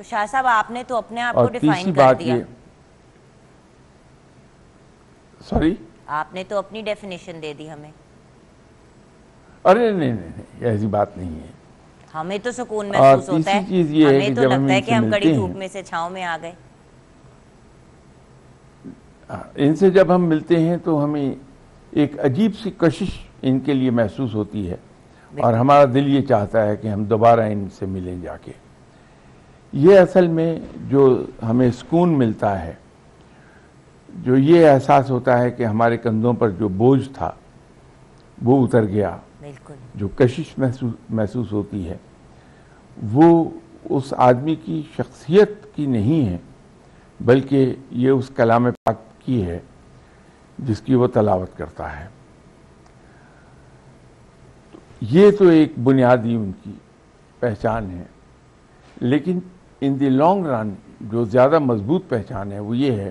تو شاہ صاحب آپ نے تو اپنے آپ کو اور تیسری ڈیفائن کر بات دیا. یہ، سوری، آپ نے تو اپنی ڈیفینیشن دے دی ہمیں. ارے نہیں، ایسی بات نہیں ہے. ہمیں تو سکون اور محسوس ہوتا تیسری ہے. چیز یہ ہے ہمیں کہ تو جب ہم لگتا ہے ان کہ سے ہم کڑی ملتے دھوپ ہیں، میں سے چھاؤں میں آ گئے. ان سے جب ہم ملتے ہیں تو ہمیں ایک عجیب سی کشش ان کے لیے محسوس ہوتی ہے، اور ہمارا دل یہ چاہتا ہے کہ ہم دوبارہ ان سے ملیں جا کے. یہ اصل میں جو ہمیں سکون ملتا ہے، جو یہ احساس ہوتا ہے کہ ہمارے کندھوں پر جو بوجھ تھا وہ اتر گیا، بالکل. جو کشش محسوس ہوتی ہے، وہ اس آدمی کی شخصیت کی نہیں ہے، بلکہ یہ اس کلام پاک کی ہے جس کی وہ تلاوت کرتا ہے. یہ تو ایک بنیادی ان کی پہچان ہے. لیکن ان دی لانگ رن جو زیادہ مضبوط پہچان ہے وہ یہ ہے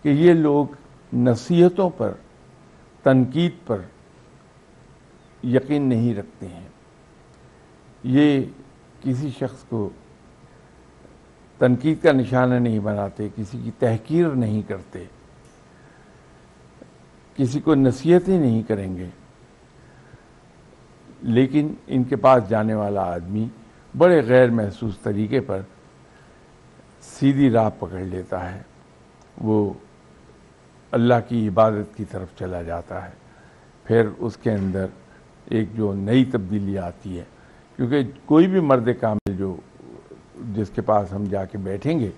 کہ یہ لوگ نصیحتوں پر، تنقید پر یقین نہیں رکھتے ہیں. یہ کسی شخص کو تنقید کا نشانہ نہیں بناتے، کسی کی تحقیر نہیں کرتے، کسی کو نصیحتیں نہیں کریں گے. لیکن ان کے پاس جانے والا آدمی بڑے غیر محسوس طریقے پر سیدھی راہ پکڑ لیتا ہے. وہ اللہ کی عبادت کی طرف چلا جاتا ہے. پھر اس کے اندر ایک جو نئی تبدیلی آتی ہے، کیونکہ کوئی بھی مرد کامل جس کے پاس ہم جا کے بیٹھیں گے،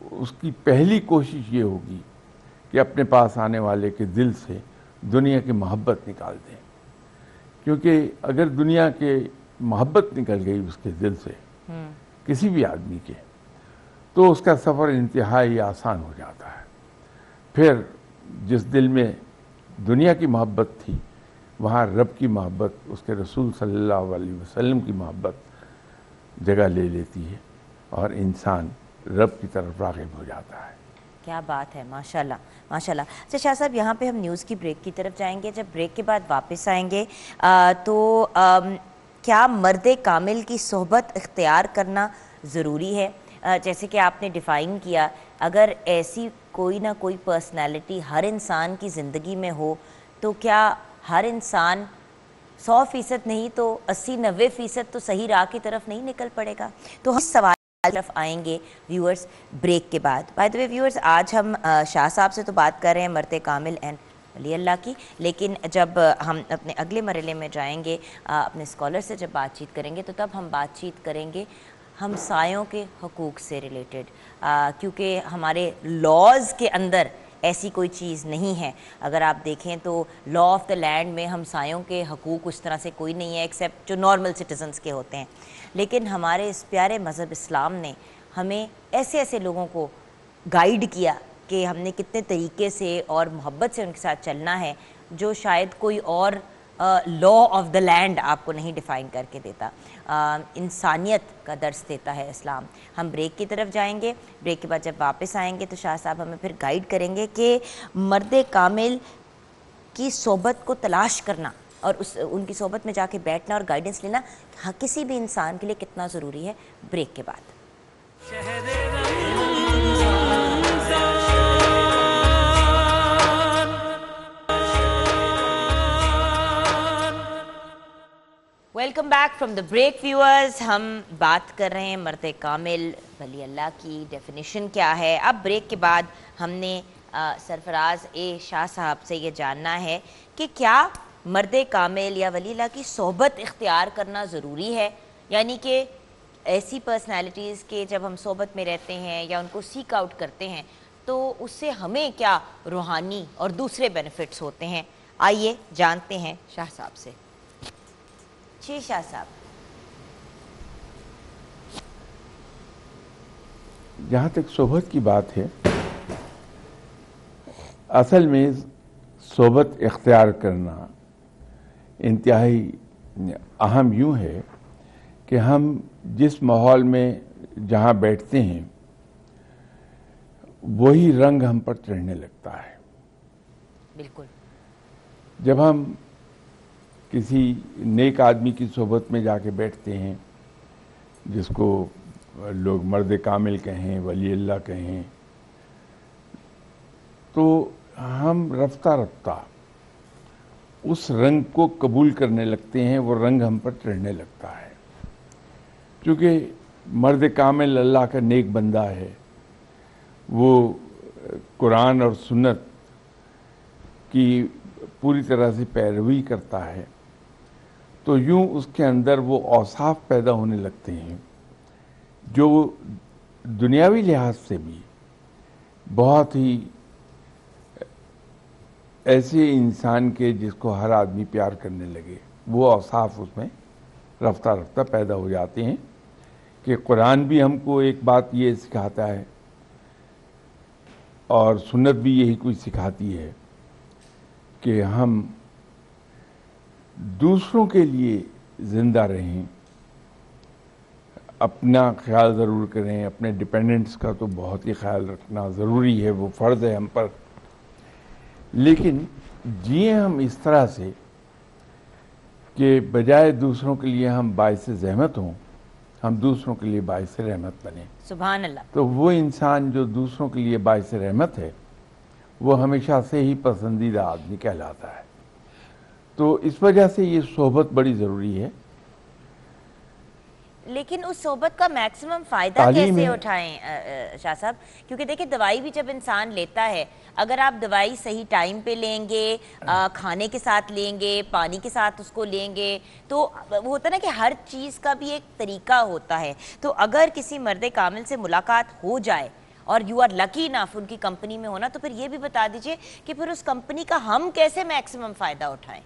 اس کی پہلی کوشش یہ ہوگی کہ اپنے پاس آنے والے کے دل سے دنیا کی محبت نکال دیں. کیونکہ اگر دنیا کے محبت نکل گئی اس کے دل سے، کسی بھی آدمی کے، تو اس کا سفر انتہائی آسان ہو جاتا ہے. پھر جس دل میں دنیا کی محبت تھی، وہاں رب کی محبت، اس کے رسول صلی اللہ علیہ وسلم کی محبت جگہ لے لیتی ہے، اور انسان رب کی طرف راغب ہو جاتا ہے. کیا بات ہے، ماشاءاللہ ماشاءاللہ. اچھا شاہ صاحب، یہاں پہ ہم نیوز کی بریک کی طرف جائیں گے. جب بریک کے بعد واپس آئیں گے تو کیا مرد کامل کی صحبت اختیار کرنا ضروری ہے؟ جیسے کہ آپ نے ڈیفائن کیا، اگر ایسی کوئی نہ کوئی پرسنالٹی ہر انسان کی زندگی میں ہو تو کیا ہر انسان 100% نہیں تو 80-90% تو صحیح راہ کی طرف نہیں نکل پڑے گا؟ تو ہم اس سوال طرف آئیں گے ویورز بریک کے بعد. بائی دا وے ویورز، آج ہم شاہ صاحب سے تو بات کر رہے ہیں مرد کامل اینڈ ولی اللہ کی، لیکن جب ہم اپنے اگلے مرحلے میں جائیں گے، اپنے اسکالر سے جب بات چیت کریں گے، تو تب ہم بات چیت کریں گے ہمسایوں کے حقوق سے ریلیٹڈ، کیونکہ ہمارے لاز کے اندر ایسی کوئی چیز نہیں ہے. اگر آپ دیکھیں تو لا آف دا لینڈ میں ہمسایوں کے حقوق اس طرح سے کوئی نہیں ہے ایکسیپٹ جو نارمل سٹیزنس کے ہوتے ہیں. لیکن ہمارے اس پیارے مذہب اسلام نے ہمیں ایسے ایسے لوگوں کو گائیڈ کیا کہ ہم نے کتنے طریقے سے اور محبت سے ان کے ساتھ چلنا ہے، جو شاید کوئی اور لا آف دا لینڈ آپ کو نہیں ڈیفائن کر کے دیتا. انسانیت کا درس دیتا ہے اسلام. ہم بریک کی طرف جائیں گے. بریک کے بعد جب واپس آئیں گے تو شاہ صاحب ہمیں پھر گائیڈ کریں گے کہ مرد کامل کی صحبت کو تلاش کرنا اور ان کی صحبت میں جا کے بیٹھنا اور گائیڈنس لینا کسی بھی انسان کے لیے کتنا ضروری ہے. بریک کے بعد. Welcome back from the break viewers. ہم بات کر رہے ہیں مرد کامل ولی اللہ کی ڈیفینیشن کیا ہے. اب بریک کے بعد ہم نے سرفراز اے شاہ صاحب سے یہ جاننا ہے کہ کیا مرد کامل یا ولی اللہ کی صحبت اختیار کرنا ضروری ہے، یعنی کہ ایسی پرسنالٹیز کے جب ہم صحبت میں رہتے ہیں یا ان کو سیک آؤٹ کرتے ہیں تو اس سے ہمیں کیا روحانی اور دوسرے بینیفٹس ہوتے ہیں. آئیے جانتے ہیں شاہ صاحب سے. جی شاہ صاحب. جہاں تک صحبت کی بات ہے، اصل میں صحبت اختیار کرنا انتہائی اہم یوں ہے کہ ہم جس ماحول میں جہاں بیٹھتے ہیں وہی رنگ ہم پر چڑھنے لگتا ہے. بالکل. جب ہم کسی نیک آدمی کی صحبت میں جا کے بیٹھتے ہیں جس کو لوگ مرد کامل کہیں، ولی اللہ کہیں، تو ہم رفتہ رفتہ اس رنگ کو قبول کرنے لگتے ہیں، وہ رنگ ہم پر چڑھنے لگتا ہے. چونکہ مرد کامل اللہ کا نیک بندہ ہے، وہ قرآن اور سنت کی پوری طرح سے پیروی کرتا ہے، تو یوں اس کے اندر وہ اوصاف پیدا ہونے لگتے ہیں جو دنیاوی لحاظ سے بھی بہت ہی ایسے انسان کے جس کو ہر آدمی پیار کرنے لگے، وہ اوصاف اس میں رفتہ رفتہ پیدا ہو جاتے ہیں. کہ قرآن بھی ہم کو ایک بات یہ سکھاتا ہے اور سنت بھی یہی کچھ سکھاتی ہے کہ ہم دوسروں کے لیے زندہ رہیں، اپنا خیال ضرور کریں، اپنے ڈیپینڈنٹس کا تو بہت ہی خیال رکھنا ضروری ہے، وہ فرض ہے ہم پر، لیکن جئیں ہم اس طرح سے کہ بجائے دوسروں کے لیے ہم باعث زحمت ہوں، ہم دوسروں کے لیے باعث رحمت بنیں. سبحان اللہ. تو وہ انسان جو دوسروں کے لیے باعث رحمت ہے، وہ ہمیشہ سے ہی پسندیدہ آدمی کہلاتا ہے. تو اس وجہ سے یہ صحبت بڑی ضروری ہے. لیکن اس صحبت کا میکسیمم فائدہ تعلیم کیسے ہے. اٹھائیں شاہ صاحب؟ کیونکہ دیکھیں دوائی بھی جب انسان لیتا ہے، اگر آپ دوائی صحیح ٹائم پہ لیں گے، کھانے کے ساتھ لیں گے، پانی کے ساتھ اس کو لیں گے، تو وہ ہوتا ہے نا کہ ہر چیز کا بھی ایک طریقہ ہوتا ہے. تو اگر کسی مرد کامل سے ملاقات ہو جائے اور یو آر لکی انف ان کی کمپنی میں ہونا، تو پھر یہ بھی بتا دیجئے کہ پھر اس کمپنی کا ہم کیسے میکسیمم فائدہ اٹھائیں؟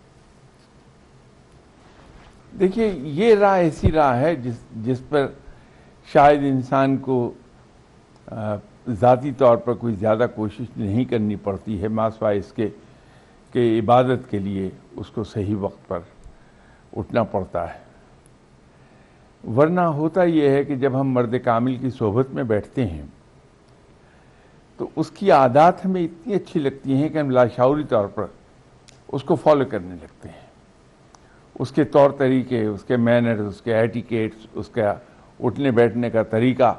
دیکھیے، یہ راہ ایسی راہ ہے جس پر شاید انسان کو ذاتی طور پر کوئی زیادہ کوشش نہیں کرنی پڑتی ہے، ما سوائے اس کے کہ عبادت کے لیے اس کو صحیح وقت پر اٹھنا پڑتا ہے. ورنہ ہوتا یہ ہے کہ جب ہم مرد کامل کی صحبت میں بیٹھتے ہیں تو اس کی عادات ہمیں اتنی اچھی لگتی ہیں کہ ہم لاشعوری طور پر اس کو فالو کرنے لگتے ہیں. اس کے طور طریقے، اس کے مینرز، اس کے ایٹیکیٹس، اس کا اٹھنے بیٹھنے کا طریقہ،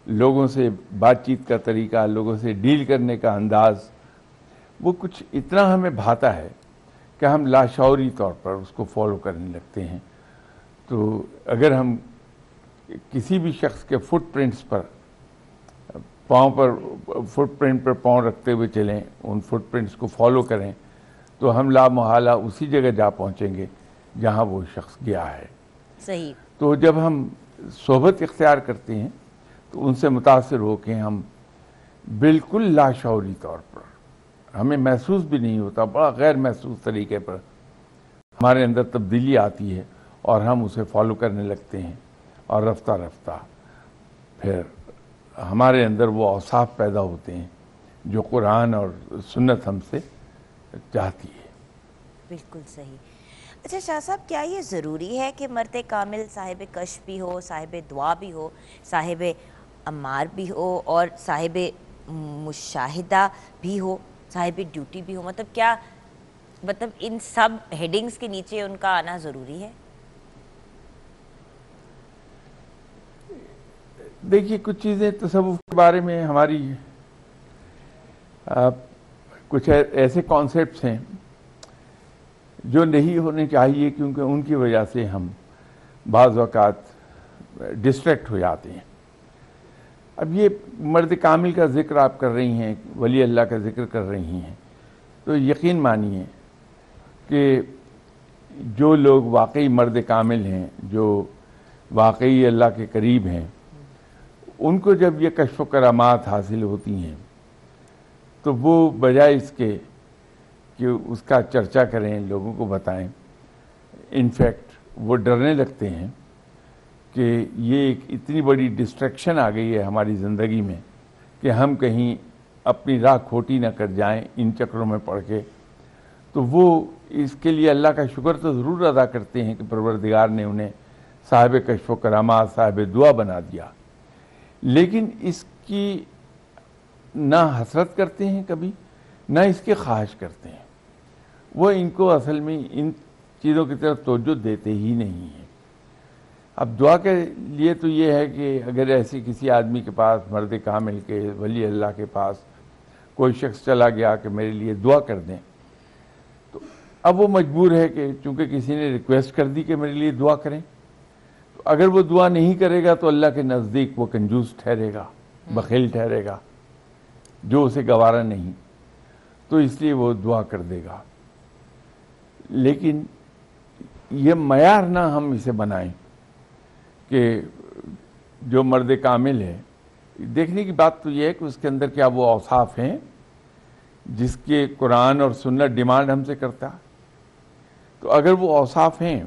لوگوں سے بات چیت کا طریقہ، لوگوں سے ڈیل کرنے کا انداز، وہ کچھ اتنا ہمیں بھاتا ہے کہ ہم لاشعوری طور پر اس کو فالو کرنے لگتے ہیں. تو اگر ہم کسی بھی شخص کے فٹ پرنٹس پر فٹ پرنٹ پر پاؤں رکھتے ہوئے چلیں، ان فٹ پرنٹس کو فالو کریں، تو ہم لامحالہ اسی جگہ جا پہنچیں گے جہاں وہ شخص گیا ہے. صحیح. تو جب ہم صحبت اختیار کرتے ہیں تو ان سے متاثر ہو کے ہم بالکل لاشعوری طور پر، ہمیں محسوس بھی نہیں ہوتا، بڑا غیر محسوس طریقے پر ہمارے اندر تبدیلی آتی ہے اور ہم اسے فالو کرنے لگتے ہیں، اور رفتہ رفتہ پھر ہمارے اندر وہ اوصاف پیدا ہوتے ہیں جو قرآن اور سنت ہم سے چاہتی ہے. بالکل صحیح. اچھا شاہ صاحب، کیا یہ ضروری ہے کہ مرد کامل صاحب کشف بھی ہو، صاحب دعا بھی ہو، صاحب امار بھی ہو، اور صاحب مشاہدہ بھی ہو، صاحب ڈیوٹی بھی ہو؟ مطلب ان سب ہیڈنگز کے نیچے ان کا آنا ضروری ہے؟ دیکھیے، کچھ چیزیں تصوف کے بارے میں ہماری کچھ ایسے کانسیپٹس ہیں جو نہیں ہونے چاہیے، کیونکہ ان کی وجہ سے ہم بعض اوقات ڈسٹریکٹ ہو جاتے ہیں. اب یہ مرد کامل کا ذکر آپ کر رہی ہیں، ولی اللہ کا ذکر کر رہی ہیں، تو یقین مانیے کہ جو لوگ واقعی مرد کامل ہیں، جو واقعی اللہ کے قریب ہیں، ان کو جب یہ کشف و کرامات حاصل ہوتی ہیں تو وہ بجائے اس کے کہ اس کا چرچا کریں، لوگوں کو بتائیں، انفیکٹ وہ ڈرنے لگتے ہیں کہ یہ ایک اتنی بڑی ڈسٹریکشن آ گئی ہے ہماری زندگی میں کہ ہم کہیں اپنی راہ کھوٹی نہ کر جائیں ان چکروں میں پڑ کے. تو وہ اس کے لیے اللہ کا شکر تو ضرور ادا کرتے ہیں کہ پروردگار نے انہیں صاحب کشف و کرامات، صاحب دعا بنا دیا، لیکن اس کی نہ حسرت کرتے ہیں کبھی، نہ اس کی خواہش کرتے ہیں. وہ ان کو اصل میں ان چیزوں کی طرف توجہ دیتے ہی نہیں ہیں. اب دعا کے لیے تو یہ ہے کہ اگر ایسی کسی آدمی کے پاس، مرد کامل کے، ولی اللہ کے پاس کوئی شخص چلا گیا کہ میرے لیے دعا کر دیں، تو اب وہ مجبور ہے کہ چونکہ کسی نے ریکویسٹ کر دی کہ میرے لیے دعا کریں، تو اگر وہ دعا نہیں کرے گا تو اللہ کے نزدیک وہ کنجوس ٹھہرے گا، بخیل ٹھہرے گا، جو اسے گوارا نہیں، تو اس لیے وہ دعا کر دے گا۔ لیکن یہ معیار نہ ہم اسے بنائیں کہ جو مرد کامل ہے، دیکھنے کی بات تو یہ ہے کہ اس کے اندر کیا وہ اوصاف ہیں جس کے قرآن اور سنت ڈیمانڈ ہم سے کرتا۔ تو اگر وہ اوصاف ہیں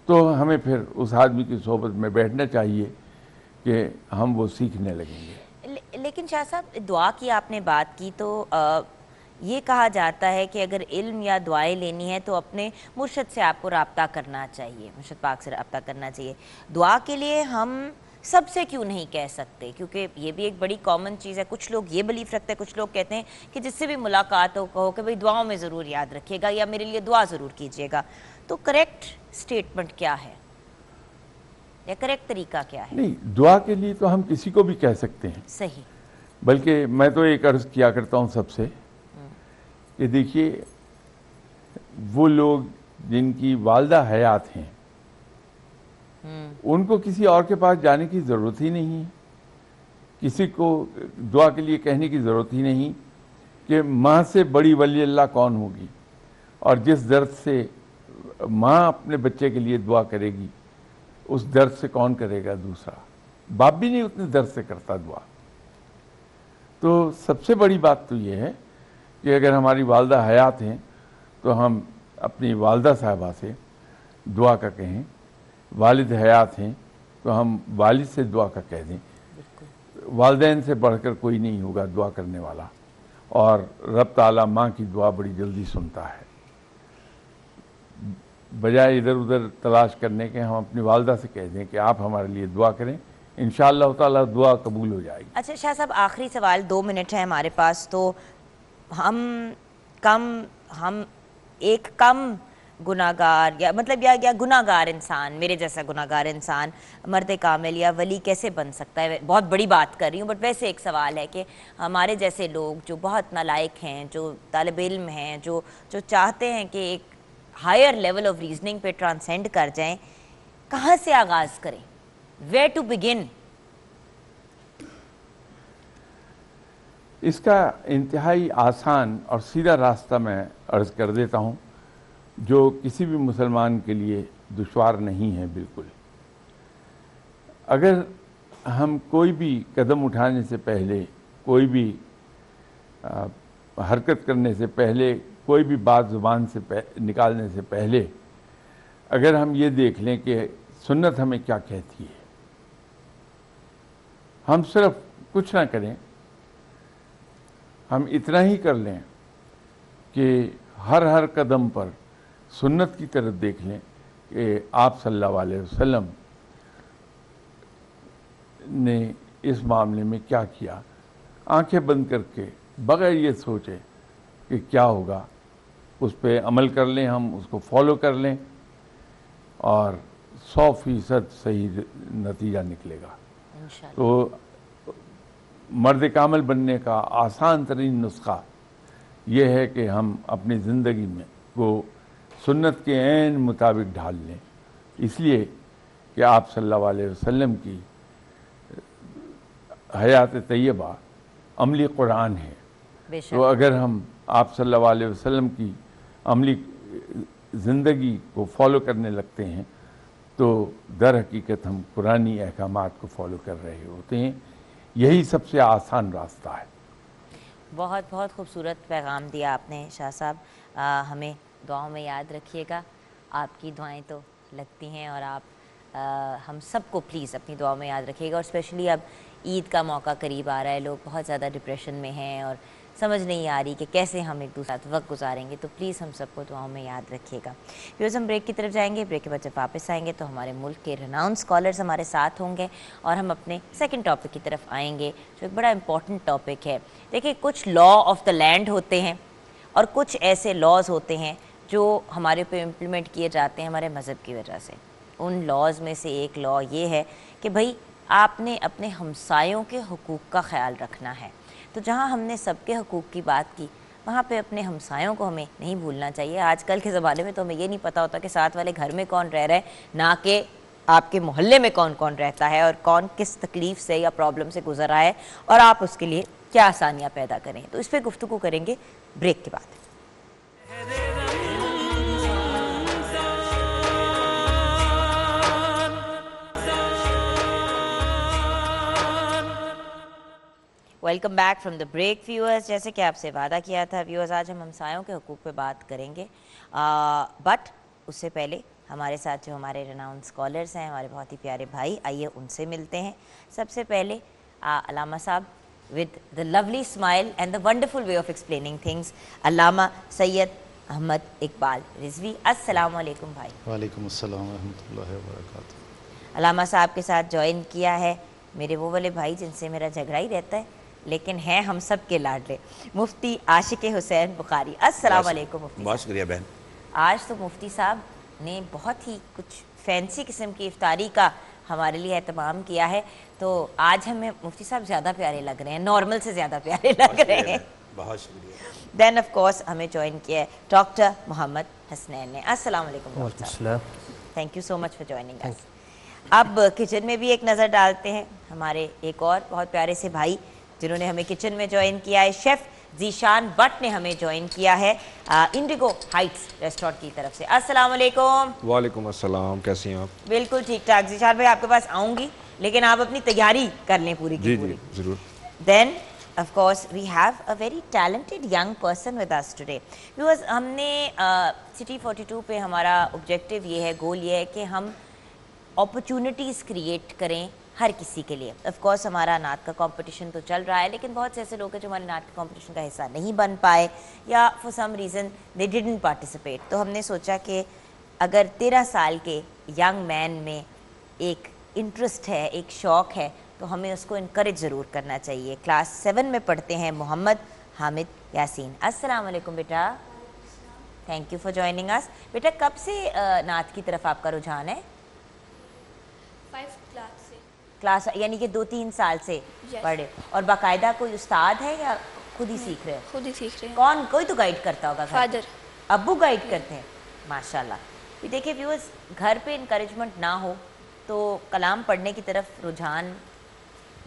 تو ہمیں پھر اس آدمی کی صحبت میں بیٹھنا چاہیے کہ ہم وہ سیکھنے لگیں گے۔ لیکن شاہ صاحب، دعا کی آپ نے بات کی تو یہ کہا جاتا ہے کہ اگر علم یا دعائیں لینی ہے تو اپنے مرشد سے آپ کو رابطہ کرنا چاہیے، مرشد پاک سے رابطہ کرنا چاہیے۔ دعا کے لیے ہم سب سے کیوں نہیں کہہ سکتے؟ کیونکہ یہ بھی ایک بڑی کامن چیز ہے، کچھ لوگ یہ بلیف رکھتے ہیں، کچھ لوگ کہتے ہیں کہ جس سے بھی ملاقات ہو کہو کہ بھئی دعاؤں میں ضرور یاد رکھیے گا یا میرے لیے دعا ضرور کیجیے گا۔ تو کریکٹ سٹیٹمنٹ کیا ہے یا کریکٹ طریقہ کیا ہے؟ نہیں، دعا کے لیے تو ہم کسی کو بھی کہہ سکتے ہیں، صحیح۔ بلکہ میں تو ایک عرض کیا کرتا ہوں سب سے کہ دیکھیے، وہ لوگ جن کی والدہ حیات ہیں ان کو کسی اور کے پاس جانے کی ضرورت ہی نہیں ہے، کسی کو دعا کے لیے کہنے کی ضرورت ہی نہیں کہ ماں سے بڑی ولی اللہ کون ہوگی، اور جس درد سے ماں اپنے بچے کے لیے دعا کرے گی اس درد سے کون کرے گا دوسرا؟ باپ بھی نہیں اتنے درد سے کرتا دعا۔ تو سب سے بڑی بات تو یہ ہے کہ اگر ہماری والدہ حیات ہیں تو ہم اپنی والدہ صاحبہ سے دعا کا کہیں، والد حیات ہیں تو ہم والد سے دعا کا کہہ دیں۔ والدین سے بڑھ کر کوئی نہیں ہوگا دعا کرنے والا، اور رب تعالیٰ ماں کی دعا بڑی جلدی سنتا ہے۔ بجائے ادھر ادھر تلاش کرنے کے ہم اپنی والدہ سے کہہ دیں کہ آپ ہمارے لیے دعا کریں، انشاءاللہ تعالیٰ دعا قبول ہو جائے گی۔ اچھا شاہ صاحب، آخری سوال، 2 منٹ ہیں ہمارے پاس، تو ہم ایک کم گناہگار یا گناہگار انسان، میرے جیسا گناہگار انسان مرد کامل یا ولی کیسے بن سکتا ہے؟ بہت بڑی بات کر رہی ہوں، بٹ ویسے ایک سوال ہے کہ ہمارے جیسے لوگ جو بہت نالائق ہیں، جو طالب علم ہیں، جو چاہتے ہیں کہ ایک ہائر لیول آف ریزننگ پہ ٹرانسینڈ کر جائیں، کہاں سے آغاز کریں؟ Where to begin? اس کا انتہائی آسان اور سیدھا راستہ میں عرض کر دیتا ہوں، جو کسی بھی مسلمان کے لیے دشوار نہیں ہے بالکل۔ اگر ہم کوئی بھی قدم اٹھانے سے پہلے، کوئی بھی حرکت کرنے سے پہلے، کوئی بھی بات زبان سے نکالنے سے پہلے اگر ہم یہ دیکھ لیں کہ سنت ہمیں کیا کہتی ہے، ہم صرف کچھ نہ کریں، ہم اتنا ہی کر لیں کہ ہر قدم پر سنت کی طرف دیکھ لیں کہ آپ صلی اللہ علیہ وسلم نے اس معاملے میں کیا کیا، آنکھیں بند کر کے بغیر یہ سوچے کہ کیا ہوگا اس پہ عمل کر لیں، ہم اس کو فالو کر لیں اور 100% صحیح نتیجہ نکلے گا۔ تو مرد کامل بننے کا آسان ترین نسخہ یہ ہے کہ ہم اپنی زندگی میں کو سنت کے عین مطابق ڈھال لیں، اس لیے کہ آپ صلی اللہ علیہ وسلم کی حیات طیبہ عملی قرآن ہے۔ تو اگر ہم آپ صلی اللہ علیہ وسلم کی عملی زندگی کو فالو کرنے لگتے ہیں تو در حقیقت ہم قرآنی احکامات کو فالو کر رہے ہوتے ہیں۔ یہی سب سے آسان راستہ ہے۔ بہت بہت خوبصورت پیغام دیا آپ نے شاہ صاحب، ہمیں دعاؤں میں یاد رکھیے گا، آپ کی دعائیں تو لگتی ہیں، اور آپ ہم سب کو پلیز اپنی دعاؤں میں یاد رکھیے گا، اور اسپیشلی اب عید کا موقع قریب آ رہا ہے، لوگ بہت زیادہ ڈپریشن میں ہیں اور سمجھ نہیں آ رہی کہ کیسے ہم ایک دوسرے ساتھ وقت گزاریں گے، تو پلیز ہم سب کو دعاؤں میں یاد رکھیے گا۔ ویورز، ہم بریک کی طرف جائیں گے، بریک کے بعد جب واپس آئیں گے تو ہمارے ملک کے رناؤنڈ اسکالرز ہمارے ساتھ ہوں گے، اور ہم اپنے سیکنڈ ٹاپک کی طرف آئیں گے جو ایک بڑا امپورٹنٹ ٹاپک ہے۔ دیکھیں، کچھ لا آف دا لینڈ ہوتے ہیں اور کچھ ایسے لاز ہوتے ہیں جو ہمارے پہ امپلیمنٹ کیے جاتے ہیں ہمارے مذہب کی وجہ سے۔ ان لاز میں سے ایک لا یہ ہے کہ بھئی آپ نے اپنے ہمسایوں کے حقوق کا خیال رکھنا ہے. تو جہاں ہم نے سب کے حقوق کی بات کی وہاں پہ اپنے ہمسایوں کو ہمیں نہیں بھولنا چاہیے. آج کل کے زمانے میں تو ہمیں یہ نہیں پتہ ہوتا کہ ساتھ والے گھر میں کون رہ رہا ہے, نہ کہ آپ کے محلے میں کون کون رہتا ہے اور کون کس تکلیف سے یا پرابلم سے گزر رہا ہے اور آپ اس کے لیے کیا آسانیاں پیدا کریں. تو اس پہ گفتگو کریں گے بریک کے بعد. Welcome back from the break viewers. جیسے کہ آپ سے وعدہ کیا تھا ویورز, آج ہم ہمسایوں کے حقوق پہ بات کریں گے, بٹ اس سے پہلے ہمارے ساتھ جو ہمارے رناؤنڈ اسکالرس ہیں, ہمارے بہت ہی پیارے بھائی, آئیے ان سے ملتے ہیں. سب سے پہلے علامہ صاحب with the lovely smile and the wonderful way of explaining things, علامہ سید احمد اقبال رضوی. السلام علیکم بھائی. وعلیکم السلام ورحمۃ اللہ وبرکاتہ. علامہ صاحب کے ساتھ جوائن کیا ہے میرے وہ والے بھائی جن سے میرا جھگڑا ہی رہتا ہے لیکن ہیں ہم سب کے لاڈلے, مفتی عاشق حسین بخاری. السلام علیکم مفتی. بہت شکریہ بہن. آج تو مفتی صاحب نے بہت ہی کچھ فینسی قسم کی افطاری کا ہمارے لیے اہتمام کیا ہے, تو آج ہمیں مفتی صاحب زیادہ پیارے لگ رہے ہیں, نارمل سے زیادہ پیارے لگ رہے ہیں. بہت شکریہ. دین آف کورس ہمیں جوائن کیا ہے ڈاکٹر محمد حسنین نے. السلام علیکم ڈاکٹر صاحب. Thank you so much for joining us. اب کچن میں بھی ایک نظر ڈالتے ہیں. ہمارے ایک اور بہت پیارے سے بھائی جنہوں نے ہمیں کچن میں جوائن کیا ہے, شیف ذیشان بٹ نے ہمیں جوائن کیا ہے انڈیگو ہائٹس ریسٹورینٹ کی طرف سے. السلام علیکم. وعلیکم السلام, کیسی ہیں آپ؟ بالکل ٹھیک ٹھاک. ذیشان بھائی آپ کے پاس آؤں گی لیکن آپ اپنی تیاری کر لیں پوری کی پوری. جی ضرور. Then of course we have a very talented young person with us today. Because ہم نے سٹی 42 پہ ہمارا آبجیکٹیو یہ ہے, گول یہ ہے کہ ہم اپرچونٹیز کریٹ کریں ہر کسی کے لیے. آف کورس ہمارا نعت کا کمپٹیشن تو چل رہا ہے لیکن بہت سے ایسے لوگ ہیں جو ہمارے نعت کے کمپٹیشن کا حصہ نہیں بن پائے یا for some reason they didn't participate. تو ہم نے سوچا کہ اگر 13 سال کے ینگ مین میں ایک انٹرسٹ ہے, ایک شوق ہے, تو ہمیں اس کو انکریج ضرور کرنا چاہیے. کلاس 7 میں پڑھتے ہیں محمد حامد یاسین. السلام علیکم بیٹا. تھینک یو فار جوائننگ اس. بیٹا کب سے نعت کی طرف آپ کا رجحان ہے؟ 5 کلاس سے. کلاس یعنی کہ 2-3 سال سے پڑھے, اور باقاعدہ کوئی استاد ہے یا خود ہی سیکھ رہے ہیں؟ خود ہی سیکھ رہے ہیں. کون, کوئی تو گائیڈ کرتا ہوگا؟ فادر. ابو گائیڈ کرتے ہیں, ماشاءاللہ. دیکھیں ویورز, گھر پہ انکریجمنٹ نہ ہو تو کلام پڑھنے کی طرف رجحان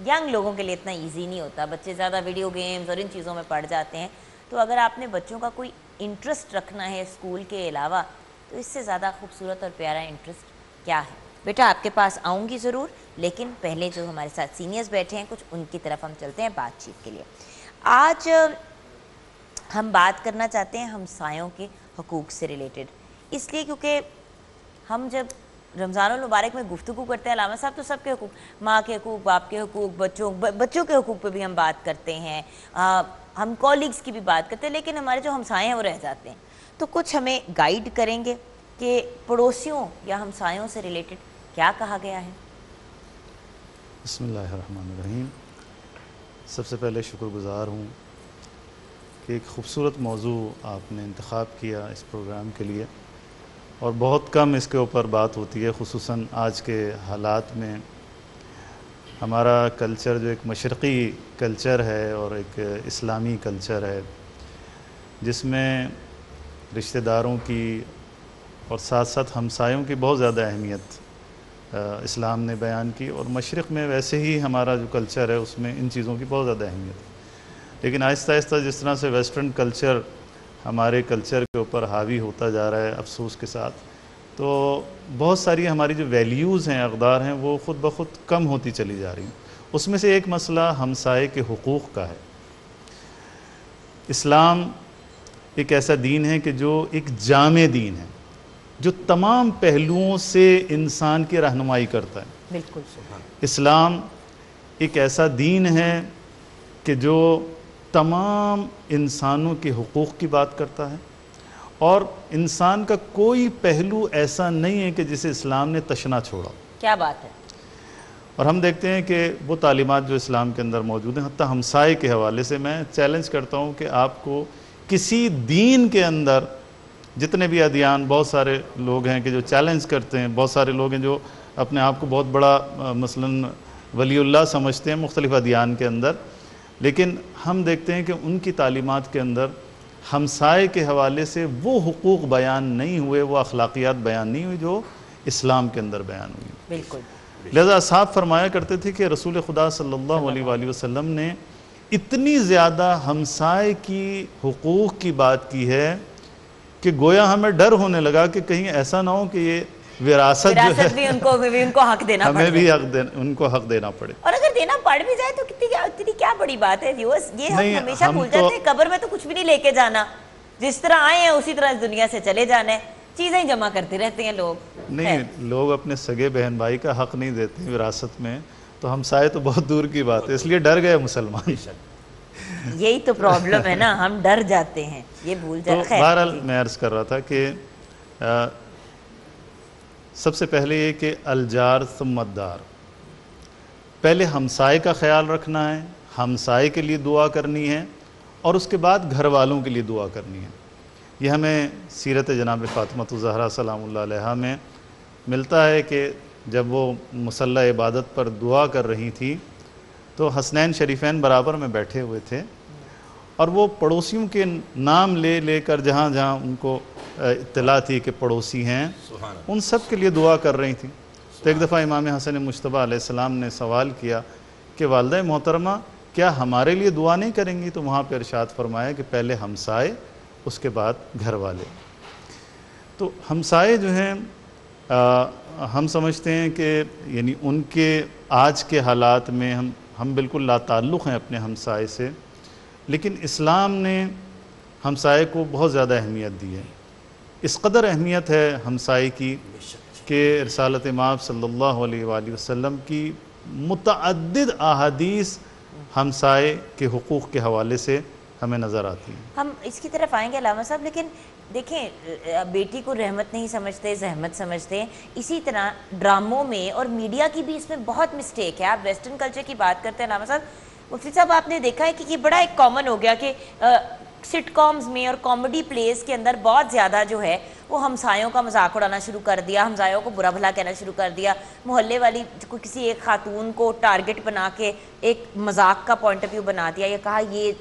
ینگ لوگوں کے لیے اتنا ایزی نہیں ہوتا. بچے زیادہ ویڈیو گیمز اور ان چیزوں میں پڑ جاتے ہیں. تو اگر آپ نے بچوں کا کوئی انٹرسٹ رکھنا ہے اسکول کے علاوہ, تو اس سے زیادہ خوبصورت اور پیارا انٹرسٹ کیا ہے؟ بیٹا آپ کے پاس آؤں گی ضرور, لیکن پہلے جو ہمارے ساتھ سینئرز بیٹھے ہیں کچھ ان کی طرف ہم چلتے ہیں بات چیت کے لیے. آج ہم بات کرنا چاہتے ہیں ہمسایوں کے حقوق سے ریلیٹڈ, اس لیے کیونکہ ہم جب رمضان المبارک میں گفتگو کرتے ہیں علامہ صاحب تو سب کے حقوق, ماں کے حقوق, باپ کے حقوق, بچوں کے حقوق پہ بھی ہم بات کرتے ہیں, ہم کولیگز کی بھی بات کرتے ہیں, لیکن ہمارے جو ہمسائے ہیں وہ رہ جاتے ہیں. تو کچھ ہمیں گائیڈ کریں گے کہ پڑوسیوں یا ہمسایوں سے ریلیٹڈ کیا کہا گیا ہے؟ بسم اللہ الرحمن الرحیم. سب سے پہلے شکر گزار ہوں کہ ایک خوبصورت موضوع آپ نے انتخاب کیا اس پروگرام کے لیے, اور بہت کم اس کے اوپر بات ہوتی ہے, خصوصاً آج کے حالات میں. ہمارا کلچر جو ایک مشرقی کلچر ہے اور ایک اسلامی کلچر ہے, جس میں رشتہ داروں کی اور ساتھ ساتھ ہمسایوں کی بہت زیادہ اہمیت اسلام نے بیان کی, اور مشرق میں ویسے ہی ہمارا جو کلچر ہے اس میں ان چیزوں کی بہت زیادہ اہمیت ہے. لیکن آہستہ آہستہ جس طرح سے ویسٹرن کلچر ہمارے کلچر کے اوپر حاوی ہوتا جا رہا ہے افسوس کے ساتھ, تو بہت ساری ہماری جو ویلیوز ہیں, اقدار ہیں, وہ خود بخود کم ہوتی چلی جا رہی ہیں. اس میں سے ایک مسئلہ ہمسائے کے حقوق کا ہے. اسلام ایک ایسا دین ہے کہ جو ایک جامع دین ہے, جو تمام پہلوؤں سے انسان کی رہنمائی کرتا ہے. بالکل. اسلام ایک ایسا دین ہے کہ جو تمام انسانوں کے حقوق کی بات کرتا ہے, اور انسان کا کوئی پہلو ایسا نہیں ہے کہ جسے اسلام نے تشنا چھوڑا. کیا بات ہے. اور ہم دیکھتے ہیں کہ وہ تعلیمات جو اسلام کے اندر موجود ہیں, حتیٰ ہمسائے کے حوالے سے میں چیلنج کرتا ہوں کہ آپ کو کسی دین کے اندر جتنے بھی ادیان، بہت سارے لوگ ہیں کہ جو چیلنج کرتے ہیں، بہت سارے لوگ ہیں جو اپنے آپ کو بہت بڑا مثلاً ولی اللہ سمجھتے ہیں مختلف ادیان کے اندر، لیکن ہم دیکھتے ہیں کہ ان کی تعلیمات کے اندر ہمسائے کے حوالے سے وہ حقوق بیان نہیں ہوئے، وہ اخلاقیات بیان نہیں ہوئی جو اسلام کے اندر بیان ہوئی۔ بالکل۔ لہذا اصحاب فرمایا کرتے تھے کہ رسول خدا صلی اللہ علیہ وآلہ وسلم نے اتنی زیادہ ہمسائے کی حقوق کی بات کی ہے کہ گویا ہمیں ڈر ہونے لگا کہ کہیں ایسا نہ ہو کہ یہ وراثت جو ہے بھی ان کو حق دینا ہمیں بھی ان کو حق دینا پڑے، اور اگر دینا پڑ بھی جائے تو کتنی کیا بڑی بات ہے ویورز، یہ ہم ہمیشہ بھول جاتے ہیں۔ قبر میں تو کچھ بھی نہیں لے کے جانا، جس طرح آئے ہیں اسی طرح اس دنیا سے چلے جانا ہے، چیزیں ہی جمع کرتے رہتے ہیں لوگ۔ نہیں، لوگ اپنے سگے بہن بھائی کا حق نہیں دیتے وراثت میں، تو ہمسائے تو بہت دور کی بات ہے، اس لیے ڈر گئے مسلمان۔ یہی تو پرابلم ہے نا، ہم ڈر جاتے ہیں، یہ بھول جاتے ہیں۔ بہرحال میں عرض کر رہا تھا کہ سب سے پہلے یہ کہ الجار ثم الدار، پہلے ہمسائے کا خیال رکھنا ہے، ہمسائے کے لیے دعا کرنی ہے، اور اس کے بعد گھر والوں کے لیے دعا کرنی ہے۔ یہ ہمیں سیرت جناب فاطمہ الزہرا سلام اللہ علیہا میں ملتا ہے کہ جب وہ مصلی عبادت پر دعا کر رہی تھی تو حسنین شریفین برابر میں بیٹھے ہوئے تھے، اور وہ پڑوسیوں کے نام لے لے کر جہاں جہاں ان کو اطلاع تھی کہ پڑوسی ہیں ان سب کے لیے دعا کر رہی تھیں۔ تو ایک دفعہ امام حسن مجتبیٰ علیہ السلام نے سوال کیا کہ والدہ محترمہ کیا ہمارے لیے دعا نہیں کریں گی؟ تو وہاں پہ ارشاد فرمایا کہ پہلے ہمسائے، اس کے بعد گھر والے۔ تو ہمسائے جو ہیں ہم سمجھتے ہیں کہ یعنی ان کے آج کے حالات میں ہم بالکل لا تعلق ہیں اپنے ہمسائے سے، لیکن اسلام نے ہمسائے کو بہت زیادہ اہمیت دی ہے۔ اس قدر اہمیت ہے ہمسائے کی کہ رسالت مآب صلی اللہ علیہ وآلہ وسلم کی متعدد احادیث ہمسائے کے حقوق کے حوالے سے ہمیں نظر آتی ہیں۔ ہم اس کی طرف آئیں گے علامہ صاحب، لیکن دیکھیں بیٹی کو رحمت نہیں سمجھتے، زحمت سمجھتے ہیں۔ اسی طرح ڈراموں میں اور میڈیا کی بھی اس میں بہت مسٹیک ہے۔ آپ ویسٹرن کلچر کی بات کرتے ہیں علامہ صاحب، مفتی صاحب آپ نے دیکھا ہے کہ یہ بڑا ایک کامن ہو گیا کہ سٹ کامز میں اور کامیڈی پلیز کے اندر بہت زیادہ جو ہے وہ ہمسایوں کا مذاق اڑانا شروع کر دیا، ہمسایوں کو برا بھلا کہنا شروع کر دیا، محلے والی کسی ایک خاتون کو ٹارگٹ بنا کے ایک مذاق کا پوائنٹ آف ویو بنا دیا، یہ کہا یہ،